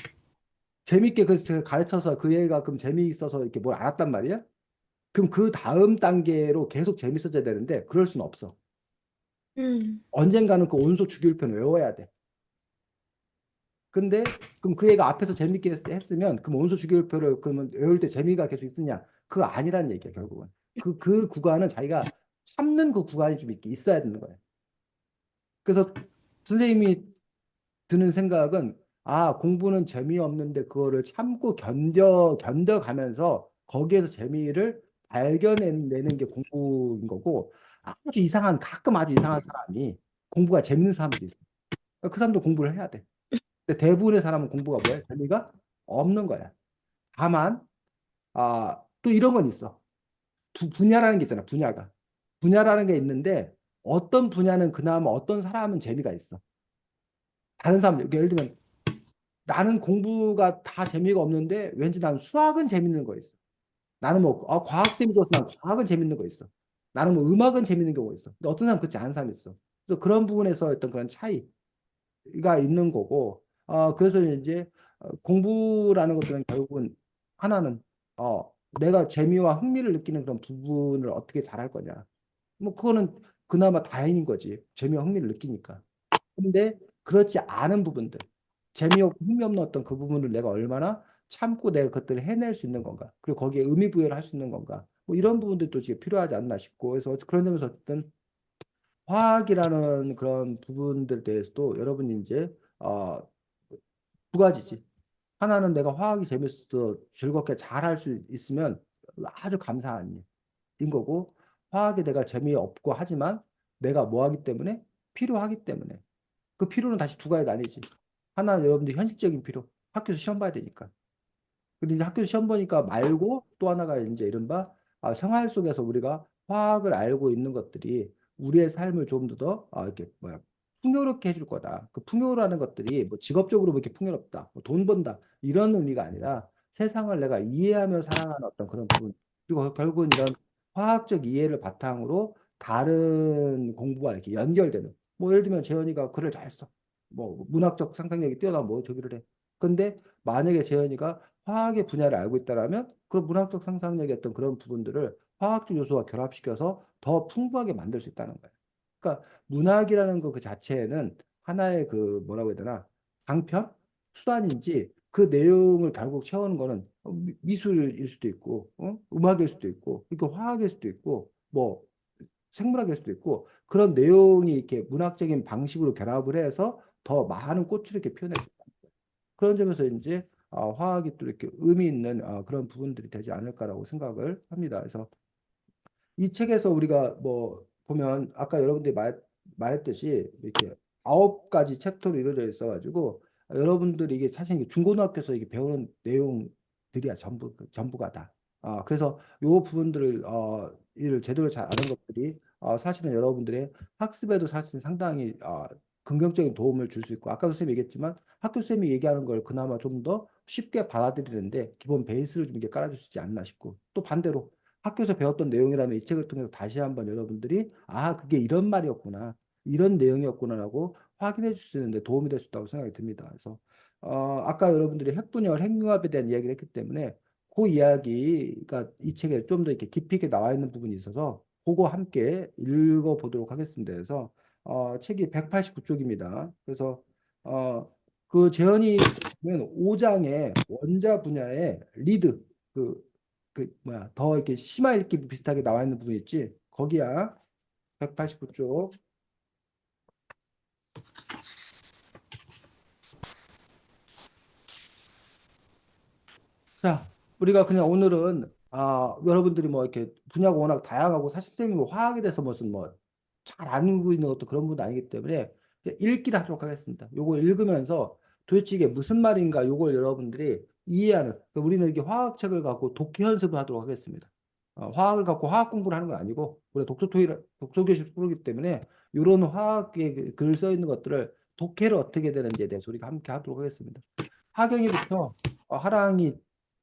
재밌게 가르쳐서 그 애가 그럼 재미있어서 이렇게 뭘 알았단 말이야? 그럼 그 다음 단계로 계속 재밌어져야 되는데 그럴 수는 없어. 음. 언젠가는 그 온소 주기율표는 외워야 돼. 근데 그럼 그 애가 앞에서 재밌게 했으면 그럼 온소 주기율표를 그러면 외울 때 재미가 계속 있으냐? 그거 아니란 얘기야, 결국은. 그 구간은 자기가 참는 그 구간이 좀 있어야 되는 거예요. 그래서 선생님이 드는 생각은 공부는 재미없는데 그거를 참고 견뎌가면서 거기에서 재미를 발견해내는 게 공부인 거고 가끔 아주 이상한 사람이 공부가 재밌는 사람도 있어. 그 사람도 공부를 해야 돼. 근데 대부분의 사람은 공부가 뭐야? 재미가 없는 거야. 다만 또 이런 건 있어. 분야라는 게 있잖아. 분야라는 게 있는데 어떤 분야는 그나마 어떤 사람은 재미가 있어. 다른 사람 예를 들면 나는 공부가 다 재미가 없는데 왠지 난 수학은 재밌는 거 있어. 나는 뭐 과학쌤이 좋아서 난 과학은 재밌는 거 있어. 나는 뭐 음악은 재밌는 경우가 있어. 근데 어떤 사람은 그렇지 않은 사람이 있어. 그래서 그런 부분에서 어떤 그런 차이가 있는 거고 그래서 이제 공부라는 것들은 결국은 하나는 내가 재미와 흥미를 느끼는 그런 부분을 어떻게 잘할 거냐. 뭐 그거는 그나마 다행인 거지. 재미와 흥미를 느끼니까. 근데 그렇지 않은 부분들, 재미없고 흥미없는 어떤 그 부분을 내가 얼마나 참고 내가 그것들을 해낼 수 있는 건가, 그리고 거기에 의미 부여를 할 수 있는 건가, 뭐 이런 부분들도 지금 필요하지 않나 싶고, 그래서 그런 점에서 어쨌든 화학이라는 그런 부분들에 대해서도 여러분이 이제 두 가지지. 하나는 내가 화학이 재밌어 즐겁게 잘 할 수 있으면 아주 감사한 일인 거고, 화학에 내가 재미없고 하지만 내가 뭐 하기 때문에 필요하기 때문에 그 필요는 다시 두 가지 나뉘지. 하나는 여러분들 현실적인 필요. 학교에서 시험 봐야 되니까. 근데 이제 학교에서 시험 보니까 말고 또 하나가 이제 이른바 생활 속에서 우리가 화학을 알고 있는 것들이 우리의 삶을 좀 더 이렇게 뭐야 풍요롭게 해줄 거다. 그 풍요라는 것들이 뭐 직업적으로 뭐 이렇게 풍요롭다, 뭐돈 번다 이런 의미가 아니라 세상을 내가 이해하며 살아가는 어떤 그런 부분. 그리고 결국은 이런 화학적 이해를 바탕으로 다른 공부와 이렇게 연결되는. 뭐 예를 들면 재현이가 글을 잘 써. 뭐 문학적 상상력이 뛰어나 뭐 저기를 해. 근데 만약에 재현이가 화학의 분야를 알고 있다라면 그런 문학적 상상력의 어떤 그런 부분들을 화학적 요소와 결합시켜서 더 풍부하게 만들 수 있다는 거예요. 그러니까 문학이라는 거 그 자체는 하나의 그 뭐라고 해야 되나 방편 수단인지 그 내용을 결국 채우는 거는 미술일 수도 있고 음악일 수도 있고 그러니까 화학일 수도 있고 뭐 생물학일 수도 있고 그런 내용이 이렇게 문학적인 방식으로 결합을 해서 더 많은 꽃을 이렇게 표현할 수 있다. 그런 점에서 이제 화학이 또 이렇게 의미 있는 그런 부분들이 되지 않을까라고 생각을 합니다. 그래서 이 책에서 우리가 뭐 보면 아까 여러분들이 말했듯이 이렇게 9가지 챕터로 이루어져 있어가지고 여러분들이 이게 사실 이게 중고등학교에서 이게 배우는 내용들이야 전부가 다. 그래서 요 부분들을 이를 제대로 잘 아는 것들이 사실은 여러분들의 학습에도 사실 상당히 긍정적인 도움을 줄 수 있고 아까도 쌤이 얘기했지만 학교 쌤이 얘기하는 걸 그나마 좀 더 쉽게 받아들이는데 기본 베이스를 좀 이렇게 깔아줄 수 있지 않나 싶고 또 반대로 학교에서 배웠던 내용이라면 이 책을 통해서 다시 한번 여러분들이 아 그게 이런 말이었구나 이런 내용이었구나라고 확인해 줄 수 있는데 도움이 될 수 있다고 생각이 듭니다. 그래서 아까 여러분들이 핵분열, 핵융합에 대한 이야기를 했기 때문에 그 이야기가 이 책에 좀 더 이렇게 깊이 있게 나와 있는 부분이 있어서 그거 함께 읽어보도록 하겠습니다. 그래서 책이 189쪽입니다. 그래서 그 재현이 보면 5장의 원자 분야의 리드 그 뭐야 더 이렇게 심화 읽기 비슷하게 나와 있는 부분 있지? 거기야 189쪽. 자, 우리가 그냥 오늘은 여러분들이 뭐 이렇게 분야가 워낙 다양하고 사실 쌤이 뭐 화학에 대해서 무슨 뭐 잘 알고 있는 것도 그런 분도 아니기 때문에 그냥 읽기를 하도록 하겠습니다. 요거 읽으면서 도대체 이게 무슨 말인가 요걸 여러분들이 이해하는 그러니까 우리는 이렇게 화학책을 갖고 독해 연습을 하도록 하겠습니다. 화학을 갖고 화학 공부를 하는 건 아니고 우리가 독서교실 프로기 때문에 이런 화학의 글 써 있는 것들을 독해를 어떻게 되는지에 대해서 우리가 함께 하도록 하겠습니다. 하경이부터 하랑이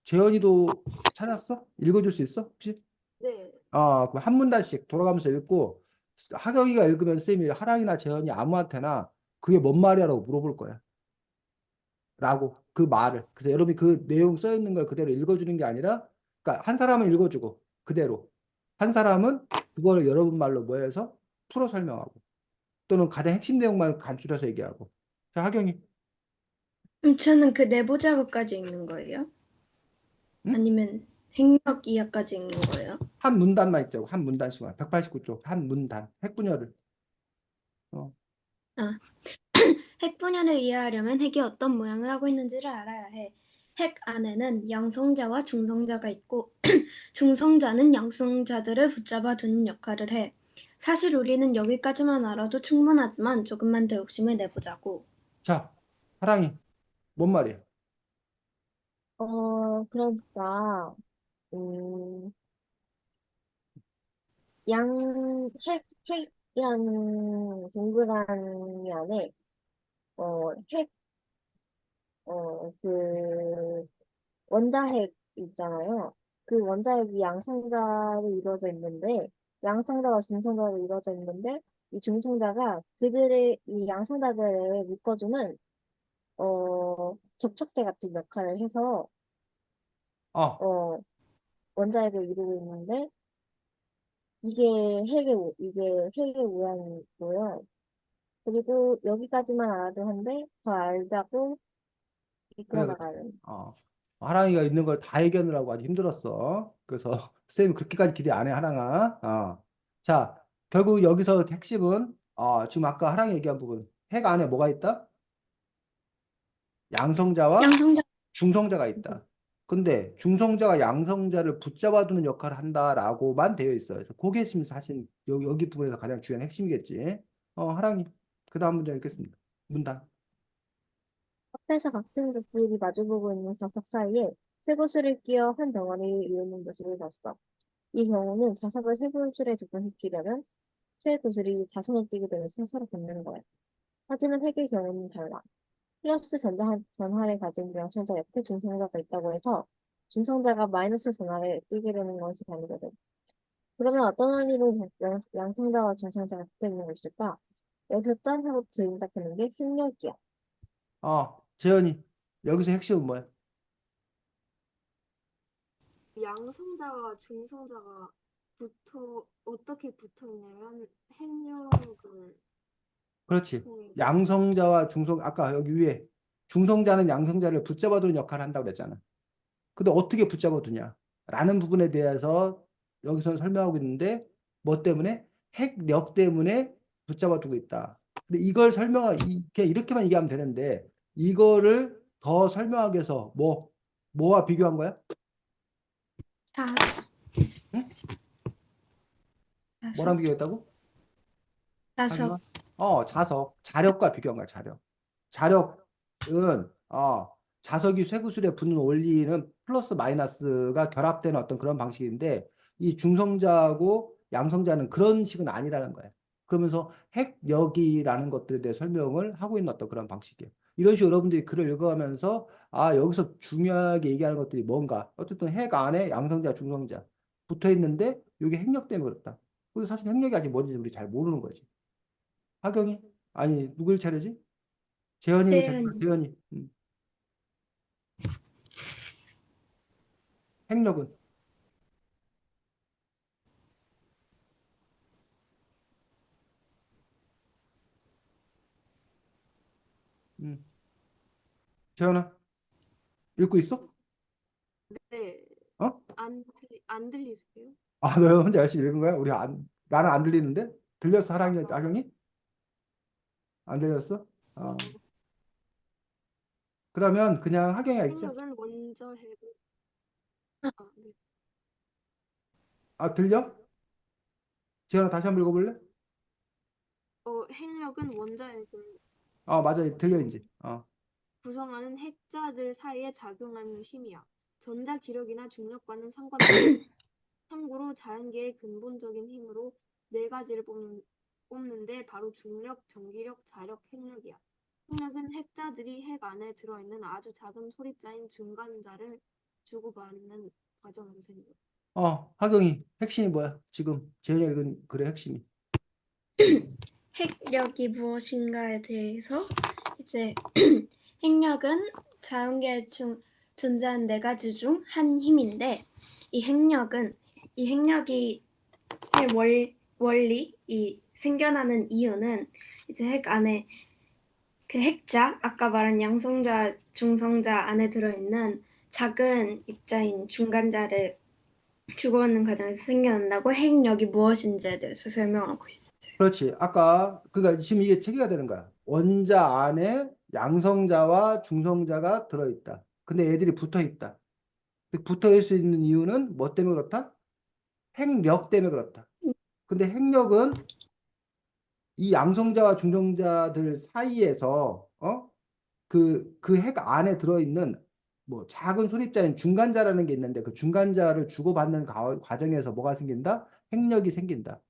재현이도 찾았어? 읽어줄 수 있어? 혹시? 네. 그럼 한 문단씩 돌아가면서 읽고 하경이가 읽으면 쌤이 하랑이나 재현이 아무한테나 그게 뭔 말이야라고 물어볼 거야. 라고 그 말을. 그래서 여러분이 그 내용 써 있는 걸 그대로 읽어주는 게 아니라 그러니까 한 사람은 읽어주고 그대로 한 사람은 그걸 여러분 말로 뭐 해서 풀어 설명하고 또는 가장 핵심 내용만 간추려서 얘기하고. 자, 하경이. 저는 그 내부 작업까지 읽는 거예요? 응? 아니면 행력 이하까지 읽는 거예요? 한 문단만 읽자고. 한 문단씩만. 189쪽 한 문단. 핵분열을. 어. 아, 핵 분열을 이해하려면 핵이 어떤 모양을 하고 있는지를 알아야 해. 핵 안에는 양성자와 중성자가 있고 중성자는 양성자들을 붙잡아 두는 역할을 해. 사실 우리는 여기까지만 알아도 충분하지만 조금만 더 욕심을 내보자고. 자, 하랑이. 뭔 말이야? 그러니까, 음, 핵이라는 동그라미 안에, 어, 핵, 그, 원자핵 있잖아요. 그 원자핵이 양성자로 이루어져 있는데, 양성자와 중성자로 이루어져 있는데, 이 중성자가 이 양성자들을 묶어주는, 접촉대 같은 역할을 해서, 어, 어, 원자핵을 이루고 있는데, 이게 핵의 모양이고요. 그리고 여기까지만 알아도 한데, 더 알자고 이끌어 그래, 그래. 나가는. 하랑이가 있는 걸 다 얘기하느라고 아주 힘들었어. 그래서 쌤이 그렇게까지 기대 안 해, 하랑아. 자, 결국 여기서 핵심은 지금 아까 하랑이 얘기한 부분. 핵 안에 뭐가 있다? 양성자와 양성자 중성자가 있다. 근데 중성자가 양성자를 붙잡아두는 역할을 한다라고만 되어 있어요. 그래서 그게 지금 사실 여기 부분에서 가장 중요한 핵심이겠지. 하랑이. 그 다음 문제 읽겠습니다. 문단. 앞에서 같은 족들이 마주보고 있는 자석 사이에 쇠구슬을 끼어 한 덩어리를 이루는 모습을 봤어. 이 경우는 자석을 쇠구슬에 접근시키려면 쇠구슬이 자손을 띄게 되면서 서로 붙는 거야. 하지만 핵의 경우는 달라. 플러스 전하를 가진 양성자 옆에 중성자가 있다고 해서 중성자가 마이너스 전하를 띄게 되는 것이 아니거든. 그러면 어떤 원리로 양성자와 중성자가 붙어 있는 것일까? 여기서 짠 하고 들이닥치는 게 핵력이야. 재현이. 여기서 핵심은 뭐야? 양성자와 중성자가 어떻게 붙어 있냐면 핵력을 그렇지. 통해. 양성자와 중성, 아까 여기 위에 중성자는 양성자를 붙잡아두는 역할을 한다고 그랬잖아. 근데 어떻게 붙잡아두냐? 라는 부분에 대해서 여기서 설명하고 있는데, 뭐 때문에? 핵력 때문에 붙잡아두고 있다. 근데 이걸 그냥 이렇게만 얘기하면 되는데, 이거를 더 설명하기 위해서 뭐와 비교한 거야? 자, 응? 뭐랑 자석, 비교했다고? 자석. 하기가? 자석. 자력과 비교한 거야, 자력. 자력은 자석이 쇠구슬에 붙는 원리는 플러스 마이너스가 결합되는 어떤 그런 방식인데 이 중성자하고 양성자는 그런 식은 아니라는 거예요. 그러면서 핵력이라는 것들에 대해 설명을 하고 있는 어떤 그런 방식이에요. 이런 식으로 여러분들이 글을 읽어가면서 아, 여기서 중요하게 얘기하는 것들이 뭔가. 어쨌든 핵 안에 양성자, 중성자 붙어 있는데 이게 핵력 때문에 그렇다. 근데 사실 핵력이 아직 뭔지 우리 잘 모르는 거지. 하경이? 아니, 누굴 차례지? 재현이 차례, 재현이. 재현이. 핵력은? 음. 재현아, 읽고 있어? 네, 어? 안 들리세요? 아, 너 혼자 열심히 읽은 거야? 나는 안 들리는데? 들렸어, 하랑이, 아, 하경이? 안 들렸어? 아, 어, 그러면 그냥 하경이가 읽자. 핵력은 원자 핵을, 네. 아, 들려? 재현아, 다시 한번 읽어볼래? 핵력은 원자 핵을 아, 맞아. 들려, 구, 이제. 구성하는 핵자들 사이에 작용하는 힘이야. 전자 기력이나 중력과는 상관없어. 참고로 자연계의 근본적인 힘으로 네 가지를 뽑는데 바로 중력, 전기력, 자력, 핵력이야. 핵력은 핵자들이 핵 안에 들어있는 아주 작은 소립자인 중간자를 주고받는 과정에서 생겨. 하경이, 핵심이 뭐야? 지금 재현이 읽은 글의 핵심이. 핵력이 무엇인가에 대해서 이제 핵력은 자연계에 존재하는 네 가지 중 한 힘인데 이 핵력이 원리 이 생겨나는 이유는 이제 핵 안에 그 핵자 아까 말한 양성자 중성자 안에 들어있는 작은 입자인 중간자를 주고받는 과정에서 생겨난다고 핵력이 무엇인지에 대해서 설명하고 있어요. 그렇지. 아까, 그러니까 지금 이게 체계가 되는 거야. 원자 안에 양성자와 중성자가 들어있다. 근데 애들이 붙어 있다. 붙어 있을 수 있는 이유는 뭐 때문에 그렇다? 핵력 때문에 그렇다. 근데 핵력은 이 양성자와 중성자들 사이에서, 그 핵 안에 들어있는 뭐 작은 소립자인 중간자라는 게 있는데 그 중간자를 주고받는 과정에서 뭐가 생긴다? 핵력이 생긴다.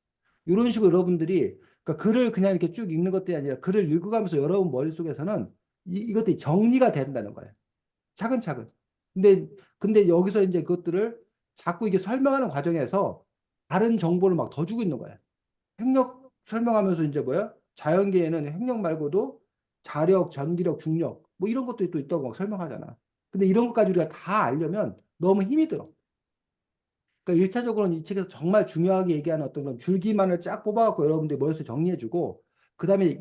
이런 식으로 여러분들이 그러니까 글을 그냥 이렇게 쭉 읽는 것들이 아니라 글을 읽어가면서 여러분 머릿속에서는 이것들이 정리가 된다는 거예요. 차근차근. 근데 여기서 이제 그것들을 자꾸 이게 설명하는 과정에서 다른 정보를 막 더 주고 있는 거예요. 핵력 설명하면서 이제 뭐야? 자연계에는 핵력 말고도 자력, 전기력, 중력 뭐 이런 것들이 또 있다고 막 설명하잖아. 근데 이런 것까지 우리가 다 알려면 너무 힘이 들어. 그러니까 1차적으로는 이 책에서 정말 중요하게 얘기하는 어떤 그런 줄기만을 쫙 뽑아갖고 여러분들이 머릿속에 정리해주고 그다음에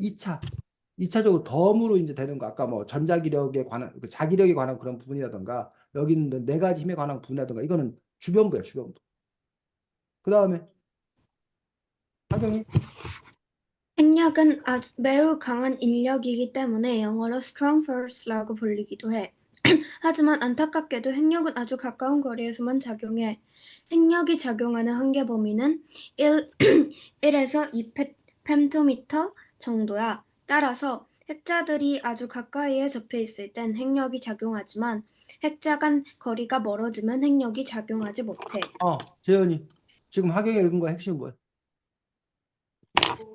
2차적으로 덤으로 이제 되는 거 아까 뭐 전자기력에 관한 그 자기력에 관한 그런 부분이라든가 여기 있는 네 가지 힘에 관한 부분이라든가 이거는 주변부야 주변부. 그다음에 하경이 핵력은 매우 강한 인력이기 때문에 영어로 strong force라고 불리기도 해. 하지만 안타깝게도 핵력은 아주 가까운 거리에서만 작용해. 핵력이 작용하는 한계 범위는 1에서 2 펜토미터 정도야. 따라서 핵자들이 아주 가까이에 접해 있을 땐 핵력이 작용하지만 핵자 간 거리가 멀어지면 핵력이 작용하지 못해. 재현이 지금 하경이 읽은 거 핵심 뭐야? 어,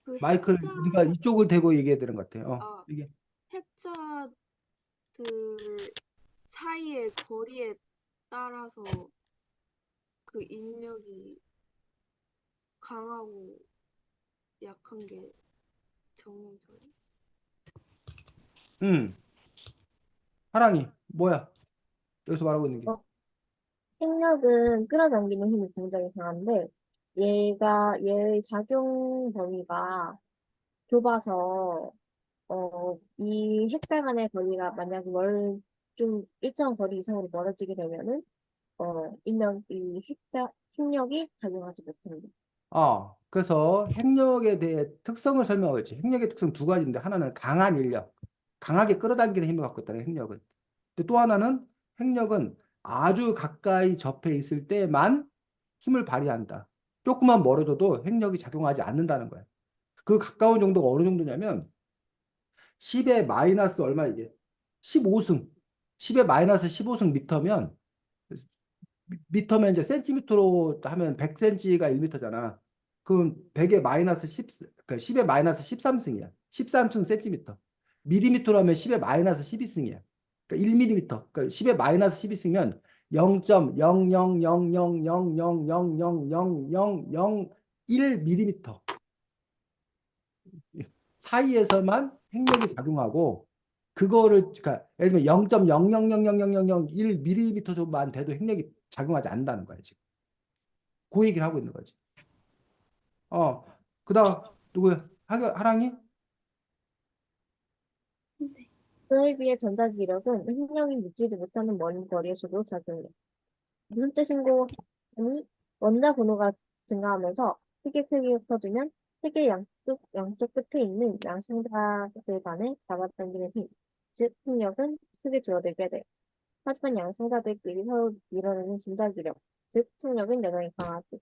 그 마이크를 핵자, 우리가 이쪽을 대고 얘기해야 되는 것 같아. 아, 이게 핵자들 사이의 거리에 따라서 그 인력이 강하고 약한 게 정해져요. 음 하랑이 뭐야? 여기서 말하고 있는 게. 어, 핵력은 끌어당기는 힘이 굉장히 강한데 얘의 작용 범위가 좁아서 이 핵자 간의 거리가 만약에 좀 일정 거리 이상으로 멀어지게 되면은 이 핵력이 작용하지 못합니다. 그래서 핵력에 대해 특성을 설명하고 있지. 핵력의 특성 두 가지인데 하나는 강한 인력, 강하게 끌어당기는 힘을 갖고 있다는 핵력은. 근데 또 하나는 핵력은 아주 가까이 접해 있을 때만 힘을 발휘한다. 조금만 멀어져도 핵력이 작용하지 않는다는 거야. 그 가까운 정도가 어느 정도냐면 10의 마이너스 얼마 이게? 15승. 10의 마이너스 15승 미터면 미터면 이제 센티미터로 하면 100cm가 1미터잖아. 그럼 100에 마이너스 10, 그러니까 10에 마이너스 13승이야. 13승 센티미터. 밀리미터로 하면 10에 마이너스 12승이야. 그러니까 1밀리미터. 그러니까 10에 마이너스 12승이면 0.00000000001밀리미터 사이에서만 핵력이 작용하고 그거를 그러니까 예를 들면 0.0000001밀리미터만 돼도 핵력이 작용하지 않는다는 거야 지금. 그 얘기를 하고 있는 거지. 어, 그다음 누구야? 하랑이? 그에 비해 전자기력은 핵력이 묻지도 못하는 먼 거리에서도 작용해. 무슨 뜻인고 하니 원자 번호가 증가하면서 핵의 크기가 커지면 핵의 양쪽 끝에 있는 양성자들 간의 잡아당기는 힘, 즉 핵력은 크게 줄어들게 돼. 하지만 양성자들끼리 서로 밀어내는 전자기력, 즉 충력은 여전히 강하지.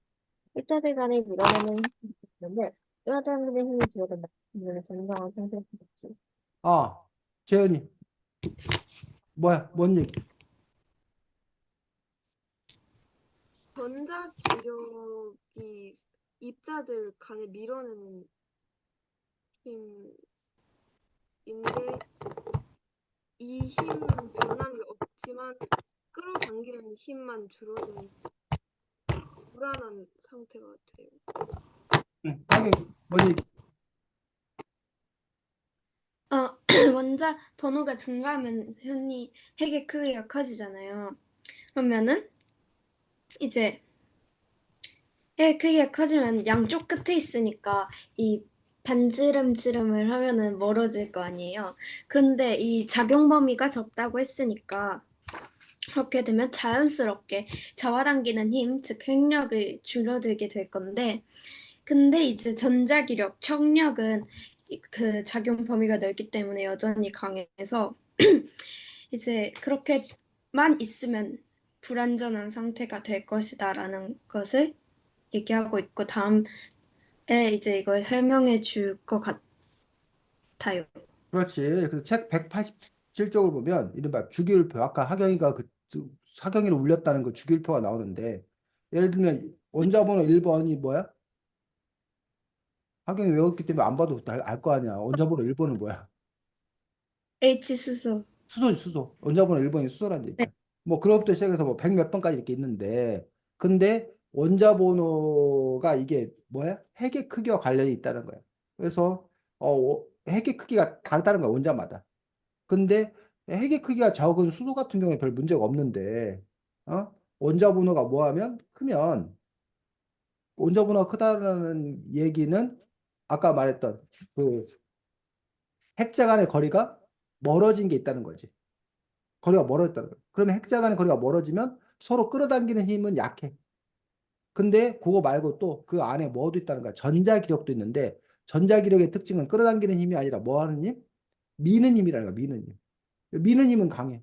입자들 간에 밀어내는 힘이 있는데 끌어당기는 힘이 줄어든다. 이는 정상한 상태가 되지. 아, 재현이. 뭐야? 뭔 얘기? 전자 기력이 입자들 간에 밀어내는 힘인데 이 힘은 변함이 없지만 끌어당기는 힘만 줄어드는 불안한 상태가 돼요. 응, 하긴 뭔 얘기? 원자 번호가 증가하면 흔히 핵의 크기가 커지잖아요. 그러면은 이제 핵의 크기가 커지면 양쪽 끝에 있으니까 이 반지름지름을 하면은 멀어질 거 아니에요. 그런데 이 작용 범위가 적다고 했으니까 그렇게 되면 자연스럽게 잡아당기는 힘, 즉 핵력을 줄어들게 될 건데, 근데 이제 전자기력, 청력은 그 작용 범위가 넓기 때문에 여전히 강해서 이제 그렇게만 있으면 불완전한 상태가 될 것이다라는 것을 얘기하고 있고 다음에 이제 이걸 설명해 줄 것 같아요. 그렇지. 그래서 책 187쪽을 보면 이른바 주기율표 아까 하경이가 하경이를 울렸다는 그 주기율표가 나오는데 예를 들면 원자번호 1번이 뭐야? 하경이 외웠기 때문에 안 봐도 알 거 아니야. 원자번호 1번은 뭐야? H 수소. 수소지, 수소. 원자번호 1번이 수소란 네. 얘기야. 뭐 그것부터 시작해서 뭐 100 몇 번까지 이렇게 있는데 근데 원자번호가 이게 뭐야? 핵의 크기와 관련이 있다는 거야. 그래서 핵의 크기가 다르다는 거야, 원자마다. 근데 핵의 크기가 적은 수소 같은 경우에 별 문제가 없는데 원자 번호가 뭐하면 크면 원자 번호가 크다라는 얘기는 아까 말했던 그 핵자 간의 거리가 멀어진 게 있다는 거지. 거리가 멀어졌다는 거야. 그러면 핵자 간의 거리가 멀어지면 서로 끌어당기는 힘은 약해. 근데 그거 말고 또 그 안에 뭐도 있다는 거야. 전자기력도 있는데 전자기력의 특징은 끌어당기는 힘이 아니라 뭐 하는 힘? 미는 힘이라는 거야. 미는 힘. 미는 힘은 강해.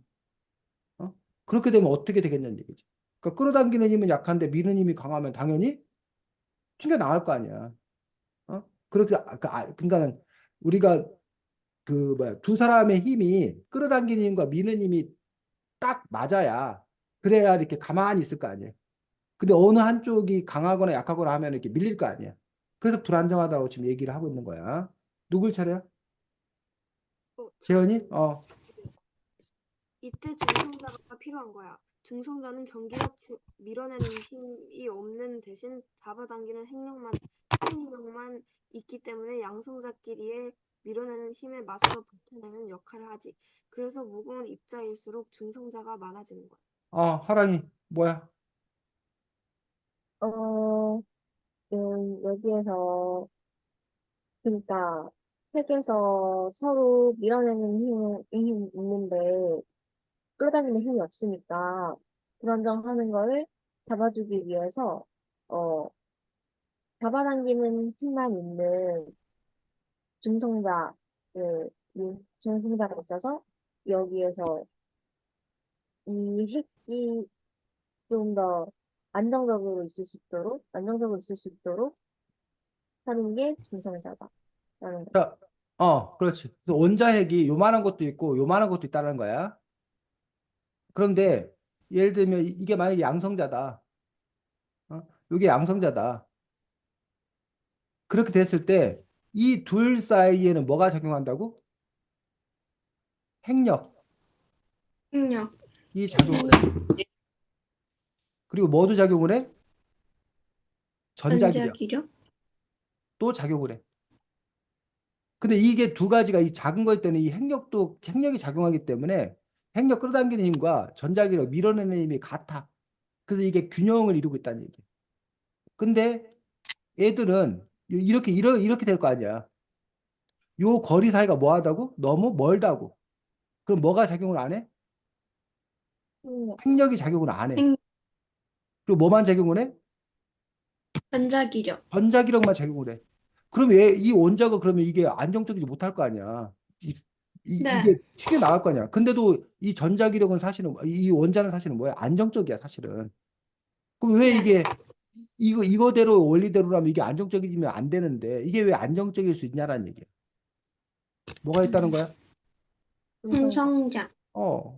그렇게 되면 어떻게 되겠냐는 얘기지. 그러니까 끌어당기는 힘은 약한데 미는 힘이 강하면 당연히 튕겨 나갈 거 아니야. 그렇게 그러니까는 우리가 그 뭐야 두 사람의 힘이 끌어당기는 힘과 미는 힘이 딱 맞아야 그래야 이렇게 가만히 있을 거 아니야. 근데 어느 한쪽이 강하거나 약하거나 하면 이렇게 밀릴 거 아니야. 그래서 불안정하다고 지금 얘기를 하고 있는 거야. 누굴 차례야? 저 재현이? 이때 중성자가 필요한 거야. 중성자는 전기력 밀어내는 힘이 없는 대신 잡아당기는 핵력만 있기 때문에 양성자끼리의 밀어내는 힘에 맞서 버텨내는 역할을 하지. 그래서 무거운 입자일수록 중성자가 많아지는 거야. 하랑이 뭐야? 어, 여기에서 그러니까 핵에서 서로 밀어내는 힘이 있는데 끌어당기는 힘이 없으니까 불안정하는 거를 잡아주기 위해서 어, 잡아당기는 힘만 있는 중성자 중성자가 있어서 여기에서 이 핵이 좀 더 안정적으로 있을 수 있도록 하는 게 중성자다라는 거. 자, 그렇지. 그래서 원자핵이 요만한 것도 있고 요만한 것도 있다는 거야. 그런데 예를 들면 이게 만약에 양성자다. 이게 양성자다. 그렇게 됐을 때 이 둘 사이에는 뭐가 작용한다고? 핵력이 핵력, 작용을 해. 그리고 뭐도 작용을 해? 전자기력 전자기력, 또 작용을 해. 근데 이게 두 가지가 이 작은 것 때문에 이 핵력이 작용하기 때문에 핵력 끌어당기는 힘과 전자기력 밀어내는 힘이 같아. 그래서 이게 균형을 이루고 있다는 얘기야. 근데 애들은 이렇게 될 거 아니야. 요 거리 사이가 뭐하다고? 너무 멀다고. 그럼 뭐가 작용을 안 해? 음, 핵력이 작용을 안 해. 핵, 그리고 뭐만 작용을 해? 전자기력. 전자기력만 작용을 해. 그럼 이 원자가 그러면 이게 안정적이지 못할 거 아니야. 이게 네, 튀겨나갈 거 아니야. 근데도 이 전자기력은 사실은, 이 원자는 사실은 뭐야? 안정적이야, 사실은. 그럼 왜 네. 이게, 이거대로 원리대로라면 이게 안정적이면 안 되는데, 이게 왜 안정적일 수 있냐라는 얘기야. 뭐가 있다는 거야? 중성자. 중성자. 어,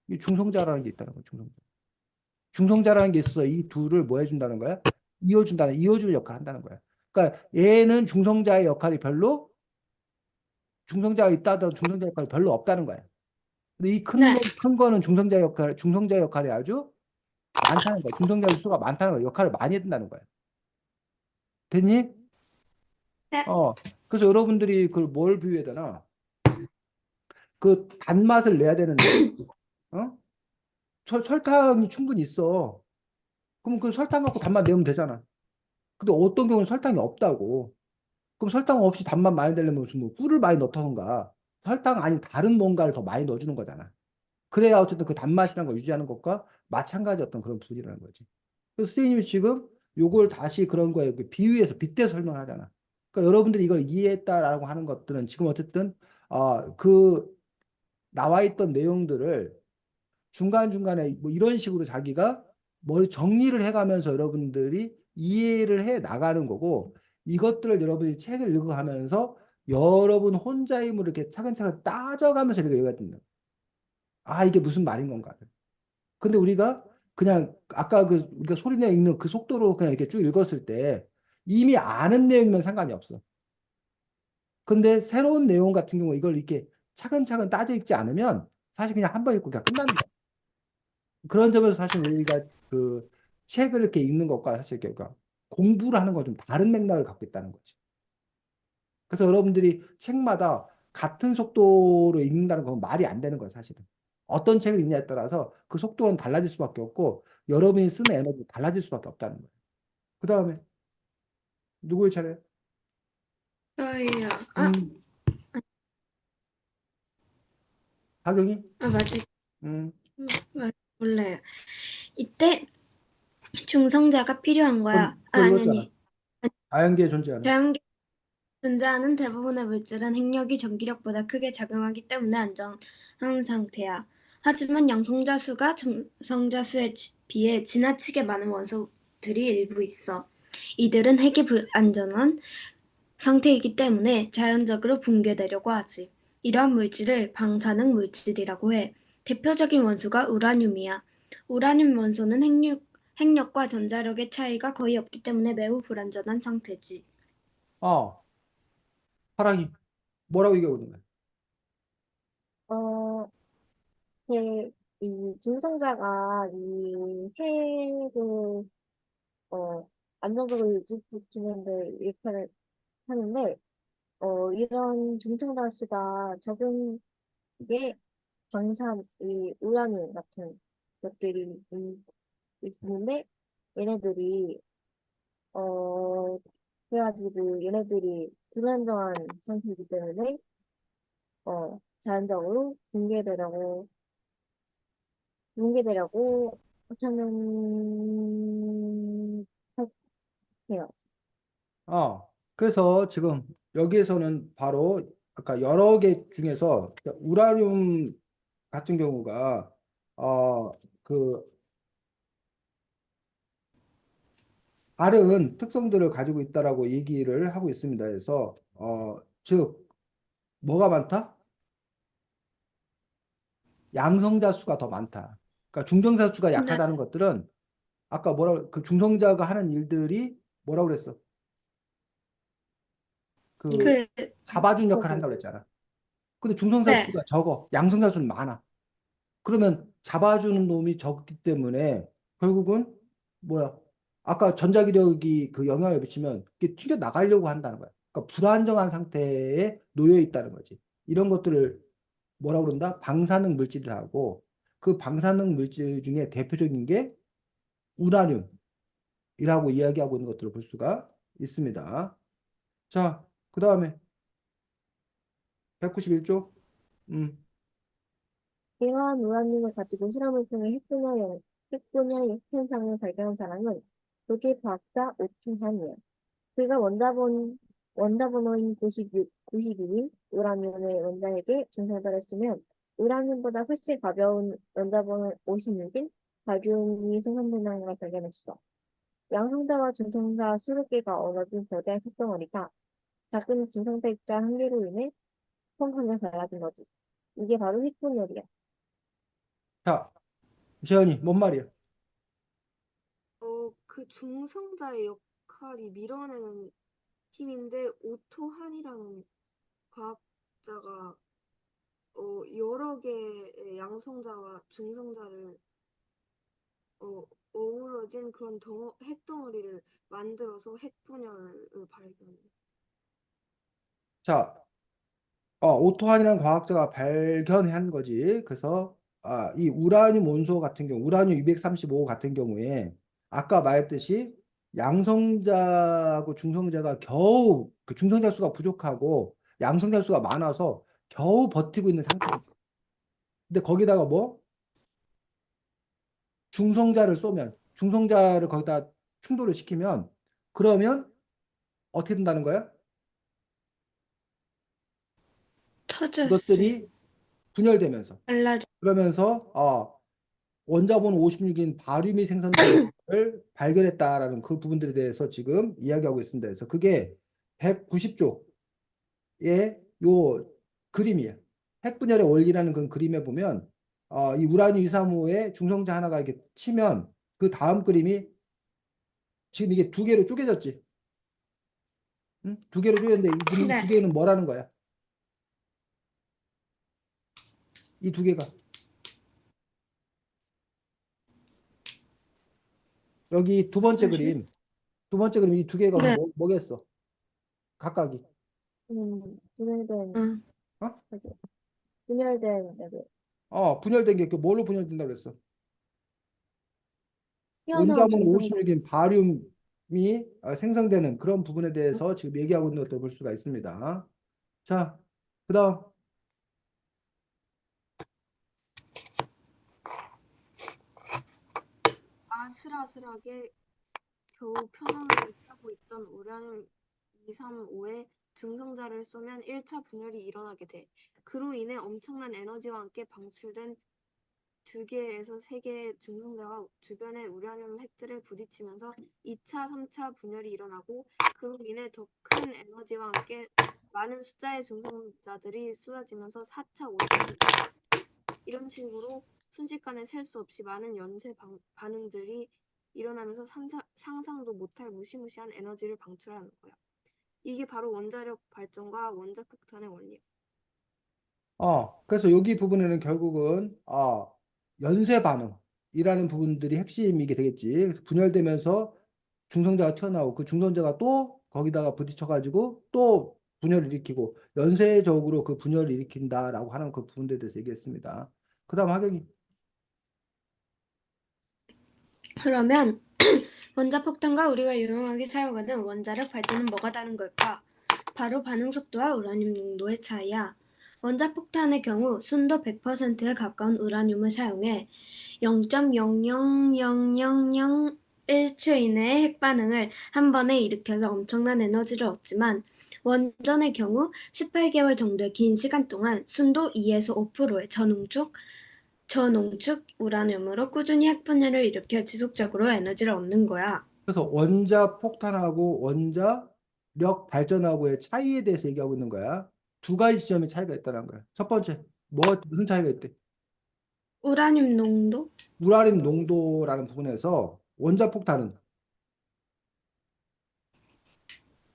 이 중성자라는 게 있다는 거야, 중성자. 중성자라는 게 있어서 이 둘을 뭐 해준다는 거야? 이어줄 역할을 한다는 거야. 그러니까 얘는 중성자의 역할이 별로, 중성자가 있다 하더라도 중성자 역할이 별로 없다는 거야. 근데 이 네, 큰 거는 중성자 역할이 아주 많다는 거야. 중성자 수가 많다는 거야. 역할을 많이 해준다는 거야. 됐니? 네. 그래서 여러분들이 그걸 뭘 비유해야 되나? 그 단맛을 내야 되는데, 어? 설탕이 충분히 있어. 그럼 그 설탕 갖고 단맛 내면 되잖아. 근데 어떤 경우는 설탕이 없다고. 그럼 설탕 없이 단맛 많이 내려면 무슨 뭐 꿀을 많이 넣던가 설탕 아닌 다른 뭔가를 더 많이 넣어주는 거잖아. 그래야 어쨌든 그 단맛이라는 걸 유지하는 것과 마찬가지 어떤 그런 분이라는 거지. 그래서 선생님이 지금 요걸 다시 그런 거에 비유해서 빗대 설명하잖아. 그러니까 여러분들이 이걸 이해했다라고 하는 것들은 지금 어쨌든 그 나와 있던 내용들을 중간중간에 뭐 이런 식으로 자기가 머리 정리를 해가면서 여러분들이 이해를 해 나가는 거고 이것들을 여러분이 책을 읽어가면서 여러분 혼자 힘으로 이렇게 차근차근 따져가면서 이렇게 읽어야 된다. 아, 이게 무슨 말인 건가? 근데 우리가 그냥 아까 그 우리가 소리내 읽는 그 속도로 그냥 이렇게 쭉 읽었을 때 이미 아는 내용이면 상관이 없어. 근데 새로운 내용 같은 경우 이걸 이렇게 차근차근 따져 읽지 않으면 사실 그냥 한 번 읽고 그냥 끝나는 거야. 그런 점에서 사실 우리가 그 책을 이렇게 읽는 것과 사실 그러니까 공부를 하는 건 좀 다른 맥락을 갖고 있다는 거지. 그래서 여러분들이 책마다 같은 속도로 읽는다는 건 말이 안 되는 거예요, 사실은. 어떤 책을 읽냐에 따라서 그 속도는 달라질 수밖에 없고 여러분이 쓰는 에너지도 달라질 수밖에 없다는 거예요. 그 다음에 누구의 차례? 저예요. 음, 하경이? 맞지. 음, 몰라요. 이때 중성자가 필요한 거야. 그건 그걸 읽었잖아. 아니. 자연계에 존재하는. 자연계 존재하는 대부분의 물질은 핵력이 전기력보다 크게 작용하기 때문에 안정한 상태야. 하지만 양성자 수가 중성자 수에 비해 지나치게 많은 원소들이 일부 있어. 이들은 핵이 불안전한 상태이기 때문에 자연적으로 붕괴되려고 하지. 이러한 물질을 방사능 물질이라고 해. 대표적인 원소가 우라늄이야. 우라늄 원소는 핵력과 전자력의 차이가 거의 없기 때문에 매우 불안전한 상태지. 어, 파랑이. 뭐라고 얘기하고 있는 거야? 어, 이 중성자가 이 핵을 안정적으로 유지시키는 데 역할을 하는데, 이런 중성자 수가 적은 게 방산, 이 우라늄 같은 것들이 있는데, 얘네들이, 어, 그래가지고 얘네들이 불안정한 상태이기 때문에, 자연적으로 붕괴되려고 하는, 해요. 그래서 지금 여기에서는 바로 아까 여러 개 중에서 우라늄 같은 경우가 그 다른 특성들을 가지고 있다라고 얘기를 하고 있습니다. 그래서 즉 뭐가 많다? 양성자 수가 더 많다. 그러니까 중성자 수가 네. 약하다는 것들은 아까 그 중성자가 하는 일들이 뭐라고 그랬어? 그 그, 잡아준 역할을 맞아요. 한다고 그랬잖아. 근데 중성자 네. 수가 적어. 양성자 수는 많아. 그러면 잡아주는 놈이 적기 때문에 결국은 뭐야? 아까 전자기력이 그 영향을 미치면 이게 튀겨 나가려고 한다는 거야. 그러니까 불안정한 상태에 놓여 있다는 거지. 이런 것들을 뭐라고 그런다? 방사능 물질이라고. 그 방사능 물질 중에 대표적인 게 우라늄이라고 이야기하고 있는 것들을 볼 수가 있습니다. 자, 그 다음에 191쪽. 음. 이러한 우라늄을 가지고 실험을 통해 핵분열 현상을 발견한 사람은 독일 과학자 오픈한이야. 그가 원자번호인 92인 우라늄을 원자에게 중성자했으면 우라늄보다 훨씬 가벼운 원자번호 56인 바륨이 생성된다는 걸 발견했어. 양성자와 중성자 수백 개가 어우러진 거대한 핵덩어리가 작은 중성자 입자 한 개로 인해 펑하며 달라진 거지. 이게 바로 핵분열이야. 자, 재현이, 뭔 말이야? 그 중성자의 역할이 밀어내는 힘인데 오토 한이라는 과학자가 여러 개의 양성자와 중성자를 어우러진 그런 핵덩어리를 만들어서 핵분열을 발견해. 자, 오토한이라는 과학자가 발견한 거지. 그래서 이 우라늄 원소 같은 경우, 우라늄 235 같은 경우에 아까 말했듯이 양성자하고 중성자가 겨우 그 중성자 수가 부족하고 양성자 수가 많아서 겨우 버티고 있는 상태. 근데 거기다가 뭐 중성자를 쏘면 중성자를 거기다 충돌을 시키면 그러면 어떻게 된다는 거야? 터졌어요. 이것들이 분열되면서 달라져. 그러면서 원자번호 56인 바륨이 생성되는 걸 발견했다라는 그 부분들에 대해서 지금 이야기하고 있습니다. 그래서 그게 190쪽의 요 그림이에요. 핵분열의 원리라는 그 그림에 보면 이 우라늄 235에 중성자 하나가 이렇게 치면 그 다음 그림이 지금 이게 두 개로 쪼개졌지. 응? 두 개로 쪼개졌는데 이 그림 두 네. 개는 뭐라는 거야? 이 두 개가 여기 두 번째 그림 이 두 개가 그럼 네. 뭐겠어? 각각이 분열된, 응. 어? 뭐지? 분열된, 여기, 분열된 게 그 뭘로 분열된다고 그랬어? 튀어나온 원자번 중성자. 56인 바륨이 생성되는 그런 부분에 대해서 지금 얘기하고 있는 것을 볼 수가 있습니다. 자, 그다음 아슬아슬하게 겨우 편안함을 찾고 있던 우라늄 235에 중성자를 쏘면 1차 분열이 일어나게 돼. 그로 인해 엄청난 에너지와 함께 방출된 2개에서 3개의 중성자가 주변의 우라늄 핵들에 부딪히면서 2차, 3차 분열이 일어나고 그로 인해 더 큰 에너지와 함께 많은 숫자의 중성자들이 쏟아지면서 4차, 5차 이런 식으로 순식간에 셀 수 없이 많은 연쇄 반응들이 일어나면서 상상도 못할 무시무시한 에너지를 방출하는 거야. 이게 바로 원자력 발전과 원자폭탄의 원리야. 그래서 여기 부분에는 결국은 연쇄 반응이라는 부분들이 핵심이게 되겠지. 그래서 분열되면서 중성자가 튀어나오고 그 중성자가 또 거기다가 부딪혀가지고 또 분열을 일으키고 연쇄적으로 그 분열을 일으킨다라고 하는 그 부분들에 대해서 얘기했습니다. 그다음 하경이 그러면 원자폭탄과 우리가 유용하게 사용하는 원자력 발전은 뭐가 다른 걸까? 바로 반응 속도와 우라늄 농도의 차이야. 원자폭탄의 경우 순도 100%에 가까운 우라늄을 사용해 0.0000001초 이내의 핵반응을 한 번에 일으켜서 엄청난 에너지를 얻지만 원전의 경우 18개월 정도의 긴 시간 동안 순도 2에서 5%의 저농축 우라늄으로 꾸준히 핵분열을 일으켜 지속적으로 에너지를 얻는 거야. 그래서 원자 폭탄하고 원자력 발전하고의 차이에 대해서 얘기하고 있는 거야. 두 가지 지점의 차이가 있다는 거야. 첫 번째, 무슨 차이가 있대? 우라늄 농도 우라늄 농도라는 부분에서 원자폭탄은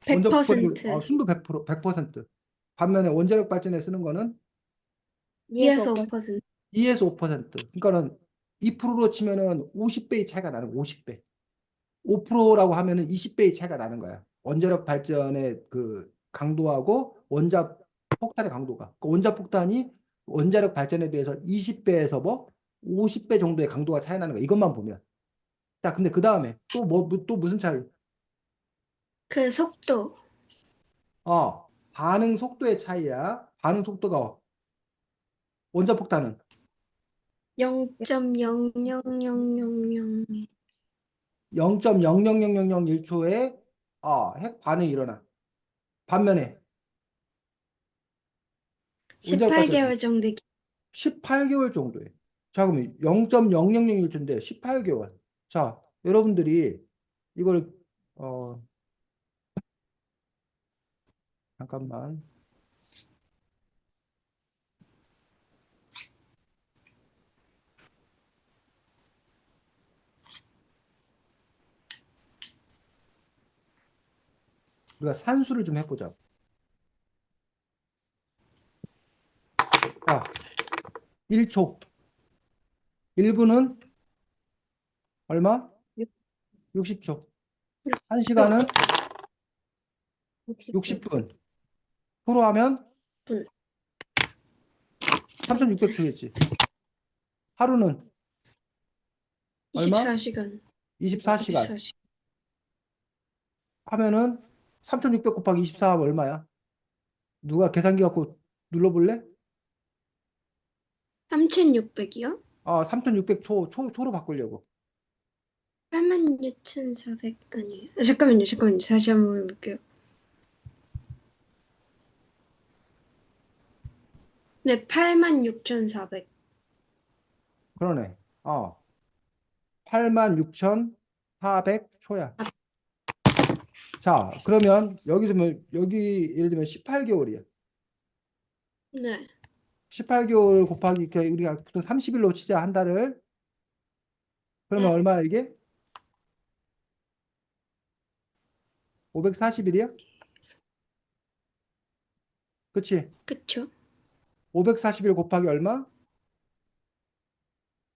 원자폭탄이 100%, 순도 100%, 100%. 반면에 원자력 발전에 쓰는 거는 2에서 2에서 5%. 2에서 5%. 그러니까는 2%로 치면은 50배의 차이가 나는 거야. 50배. 5%라고 하면은 20배의 차이가 나는 거야. 원자력 발전의 그 강도하고 원자 폭탄의 강도가. 그 원자 폭탄이 원자력 발전에 비해서 20배에서 뭐 50배 정도의 강도가 차이 나는 거야. 이것만 보면. 자, 근데 그 다음에 또 무슨 차이? 그 속도 반응 속도의 차이야. 반응 속도가 원자 폭탄은 0.00000. 0.00001초에 핵 반응이 일어나. 반면에 원자력 발전 18개월 정도 18개월 정도에. 자, 그러면 0.0001초인데 18개월. 자, 여러분들이 이걸 어 잠깐만. 우리가 산수를 좀 해보자. 자, 1초. 1분은 얼마? 60초. 1시간은 60분. 60분. 표로 하면 분. 3600초겠지. 하루는 얼마? 24시간. 24시간. 24시간. 하면은 3600 곱하기 24 하면 얼마야? 누가 계산기 갖고 눌러볼래? 3600이요? 3600초로 바꾸려고. 86,400 아니에요. 잠깐만요. 다시 한번 해볼게요. 네, 86,400. 그러네. 86,400초야. 자, 그러면 여기 예를 들면 18개월이야. 네. 18개월 곱하기 우리가 보통 30일로 치자 한 달을. 그러면 네. 얼마야 이게? 540일이야? 그치? 그쵸? 540일 곱하기 얼마?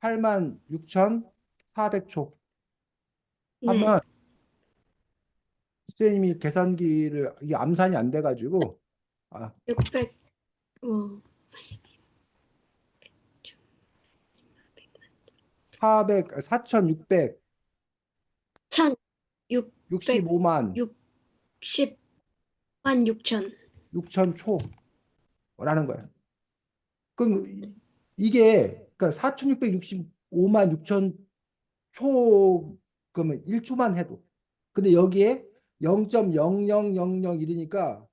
86,400초. 네. 하면 선생님이 계산기를 이게 암산이 안 돼가지고 600. 어. 4,665만 1,660만 6천. 6천 초라는 거야. 그럼 이게 그러니까 4,665만 6천 초 그러면 1초만 해도. 근데 여기에 0.00001이니까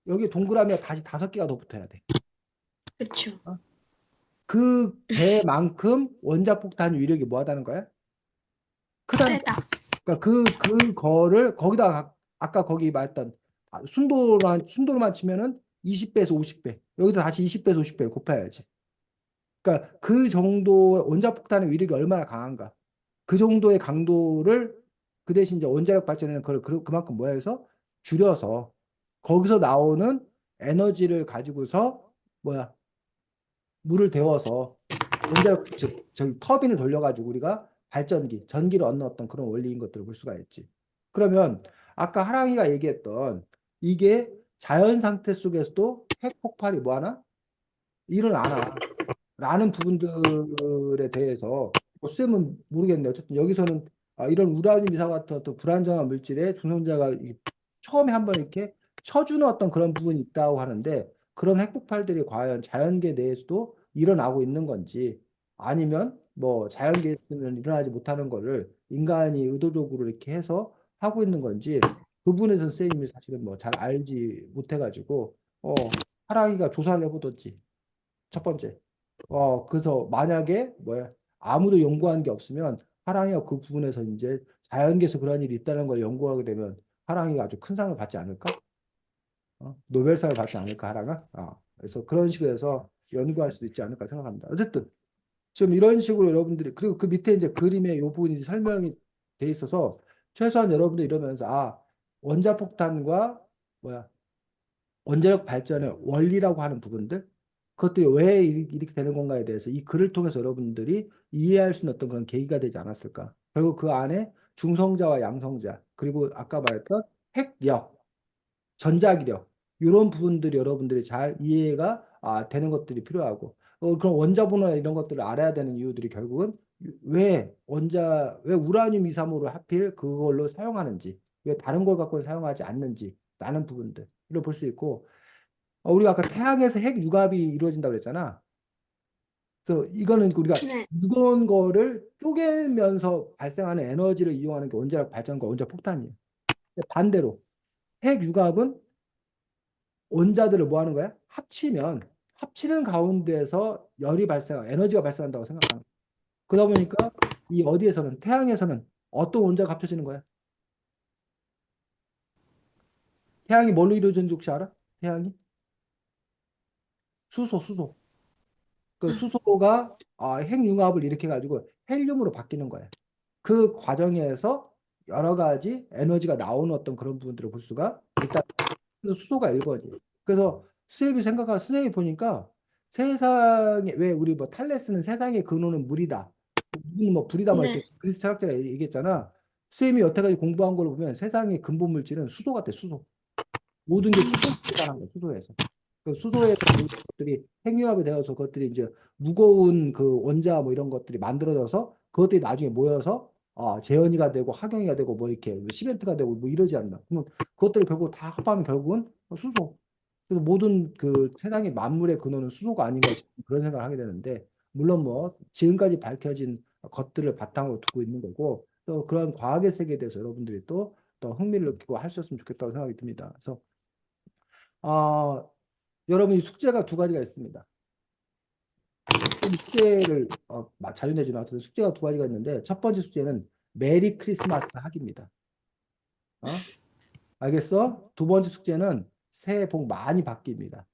여기 동그라미가 다시 5개가 더 붙어야 돼. 그쵸? 그 배만큼 원자폭탄 위력이 뭐하다는 거야? 크다는 거야. 세다. 그러니까 그거를 거기다 아까 거기 말했던 순도로만 치면은 20배에서 50배. 여기도 다시 20배에서 50배를 곱해야지. 그러니까 그 정도 원자폭탄의 위력이 얼마나 강한가. 그 정도의 강도를 그 대신 이제 원자력 발전에는 그만큼 뭐 해서 줄여서 거기서 나오는 에너지를 가지고서 뭐야 물을 데워서 원자력 즉 저기 터빈을 돌려가지고 우리가 전기를 얻는 어떤 그런 원리인 것들을 볼 수가 있지. 그러면 아까 하랑이가 얘기했던 이게 자연 상태 속에서도 핵 폭발이 뭐하나 일어나나 라는 부분들에 대해서 쌤은 모르겠네. 어쨌든 여기서는 이런 우라늄 이사 같은 어떤 불안정한 물질에 중성자가 처음에 한번 이렇게 쳐주는 어떤 그런 부분이 있다고 하는데 그런 핵폭발들이 과연 자연계 내에서도 일어나고 있는 건지 아니면 뭐 자연계에서는 일어나지 못하는 거를 인간이 의도적으로 이렇게 해서 하고 있는 건지 그 부분에서 선생님이 사실은 뭐 잘 알지 못해가지고 하랑이가 조사를 해보든지 첫 번째. 그래서 만약에 뭐야 아무도 연구한 게 없으면 하랑이가 그 부분에서 이제 자연계에서 그런 일이 있다는 걸 연구하게 되면 하랑이가 아주 큰 상을 받지 않을까? 노벨상을 받지 않을까 하랑아? 그래서 그런 식으로 해서 연구할 수도 있지 않을까 생각합니다. 어쨌든 좀 이런 식으로 여러분들이 그리고 그 밑에 이제 그림에 이 부분이 설명이 돼 있어서 최소한 여러분들 이러면서 원자폭탄과 뭐야 원자력 발전의 원리라고 하는 부분들 그것들이 왜 이렇게 되는 건가에 대해서 이 글을 통해서 여러분들이 이해할 수 있는 어떤 그런 계기가 되지 않았을까. 결국 그 안에 중성자와 양성자 그리고 아까 말했던 핵력, 전자기력 이런 부분들이 여러분들이 잘 이해가 되는 것들이 필요하고 그런 원자번호나 이런 것들을 알아야 되는 이유들이 결국은 왜 우라늄 235를 하필 그걸로 사용하는지 왜 다른 걸 갖고는 사용하지 않는지 라는 부분들을 볼 수 있고 우리가 아까 태양에서 핵 융합이 이루어진다고 그랬잖아. 그래서 이거는 우리가 네. 무거운 거를 쪼개면서 발생하는 에너지를 이용하는 게 원자력 발전과 원자 폭탄이에요. 근데 반대로 핵 융합은 원자들을 뭐 하는 거야? 합치는 가운데서 에너지가 발생한다고 생각하는 거야. 그러다 보니까 이 어디에서는 태양에서는 어떤 원자가 합쳐지는 거야? 태양이 뭘로 이루어지는지 혹시 알아? 태양이? 수소. 그 수소가 핵융합을 일으켜 가지고 헬륨으로 바뀌는 거예요. 그 과정에서 여러 가지 에너지가 나오는 어떤 그런 부분들을 볼 수가 일단 수소가 1번이에요. 그래서 선생님이 보니까 세상에 왜 우리 뭐 탈레스는 세상의 근원은 물이다. 물은 뭐 불이다 뭐 이렇게 네. 그리스 철학자가 얘기했잖아. 선생님이 여태까지 공부한 걸 보면 세상의 근본 물질은 수소 같아, 수소. 모든 게 수소에서 자란 거야, 수소에서. 그 수소에서 모든 것들이 핵융합이 되어서 그것들이 이제 무거운 그 원자 뭐 이런 것들이 만들어져서 그것들이 나중에 모여서 재현이가 되고 합영이가 되고 뭐 이렇게 시멘트가 되고 뭐 이러지 않나. 그러면 그것들을 결국 다 합하면 결국은 수소. 그래서 모든 그 세상의 만물의 근원은 수소가 아닌가 싶은 그런 생각을 하게 되는데 물론 뭐 지금까지 밝혀진 것들을 바탕으로 두고 있는 거고 또 그런 과학의 세계에 대해서 여러분들이 또 더 흥미를 느끼고 하셨으면 좋겠다고 생각이 듭니다. 그래서 어, 여러분이 숙제가 두 가지가 있습니다. 숙제를 자유 내지 나왔던 숙제가 두 가지가 있는데 첫 번째 숙제는 메리 크리스마스 하기입니다. 알겠어? 두 번째 숙제는 새해 복 많이 받기입니다.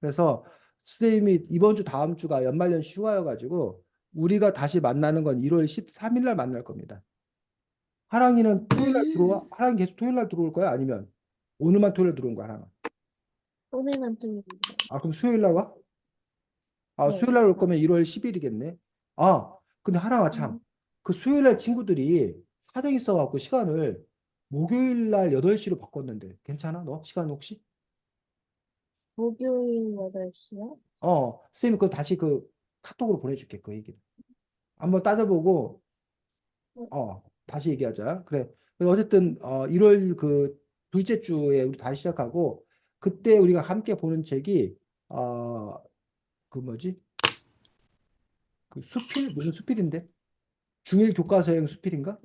그래서 선생님이 이번 주 다음 주가 연말연시 휴가여가지고 우리가 다시 만나는 건 1월 13일 날 만날 겁니다. 하랑이는 토요일 날 들어와? 하랑이 계속 토요일 날 들어올 거야? 아니면 오늘만 토요일 날 들어온 거야, 하랑아? 오늘만 좀, 그럼 수요일 날 와? 네. 수요일 날 올 거면 1월 10일이겠네. 근데 하나가 참, 음, 그 수요일 날 친구들이 사정이 있어갖고 시간을 목요일 날 8시로 바꿨는데, 괜찮아? 너? 시간 혹시? 목요일 8시요? 선생님이 그거 다시 그 카톡으로 보내줄게, 그 얘기를. 한번 따져보고, 다시 얘기하자. 그래. 그래서 어쨌든, 1월 그 둘째 주에 우리 다시 시작하고, 그때 우리가 함께 보는 책이, 그 뭐지? 그 수필? 무슨 수필인데? 중일 교과서형 수필인가?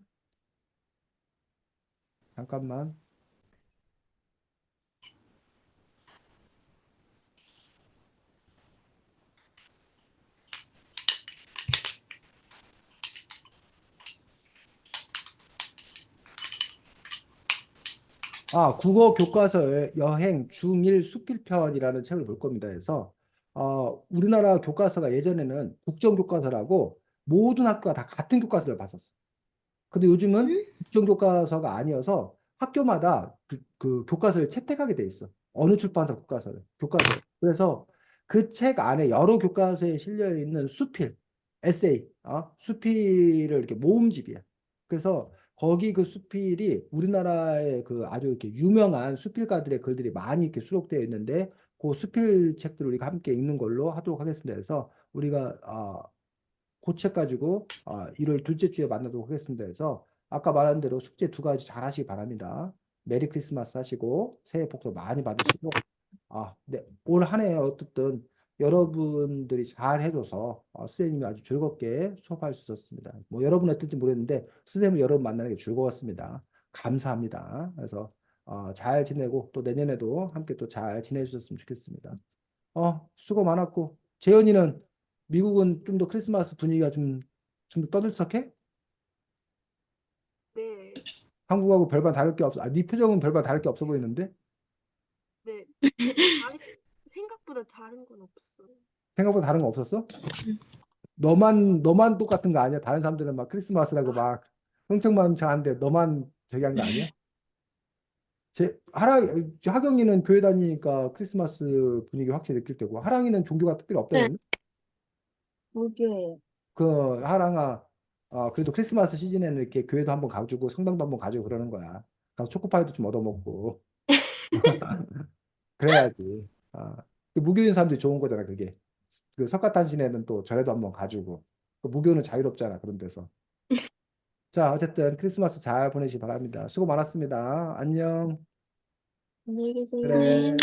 잠깐만. 국어 교과서의 여행 중일 수필편이라는 책을 볼 겁니다. 그래서 우리나라 교과서가 예전에는 국정교과서라고 모든 학교가 다 같은 교과서를 봤었어. 근데 요즘은 국정교과서가 아니어서 학교마다 그 교과서를 채택하게 돼 있어. 어느 출판사 교과서를. 그래서 그 책 안에 여러 교과서에 실려 있는 수필, 에세이, 수필을 이렇게 모음집이야. 그래서 거기 그 수필이 우리나라의 그 아주 이렇게 유명한 수필가들의 글들이 많이 이렇게 수록되어 있는데 그 수필 책들을 우리가 함께 읽는 걸로 하도록 하겠습니다. 그래서 우리가 그 책 가지고 1월 둘째 주에 만나도록 하겠습니다. 그래서 아까 말한 대로 숙제 두 가지 잘 하시기 바랍니다. 메리 크리스마스 하시고 새해 복도 많이 받으시고 네. 올 한 해 어쨌든 여러분들이 잘 해줘서 선생님이 아주 즐겁게 수업할 수 있었습니다. 뭐 여러분 어떨지 모르겠는데 선생님 여러분 만나는 게 즐거웠습니다. 감사합니다. 그래서 잘 지내고 또 내년에도 함께 또 잘 지내주셨으면 좋겠습니다. 수고 많았고 재현이는 미국은 좀 더 크리스마스 분위기가 좀 떠들썩해? 네, 한국하고 별반 다를 게 없어. 네 표정은 별반 다를 게 없어 보이는데? 네. 아니, 생각보다 생각보다 다른 건 없어. 생각보다 다른 거 없었어? 너만 똑같은 거 아니야? 다른 사람들은 막 크리스마스라고 막 흥청망청한데 너만 저기 한 거 아니야? 하경이는 교회 다니니까 크리스마스 분위기 확실히 느낄 때고 하랑이는 종교가 특별히 없다 네. 그랬나? 무교예요. 그 하랑아, 그래도 크리스마스 시즌에는 이렇게 교회도 한번 가주고 성당도 한번 가주고 그러는 거야. 가서 초코파이도 좀 얻어먹고 그래야지. 그 무교인 사람들이 좋은 거잖아 그게. 그 석가탄신에는 또 절에도 한번 가주고. 그 무교는 자유롭잖아 그런 데서. 자, 어쨌든 크리스마스 잘 보내시기 바랍니다. 수고 많았습니다. 안녕. 안녕히 계세요. 그래.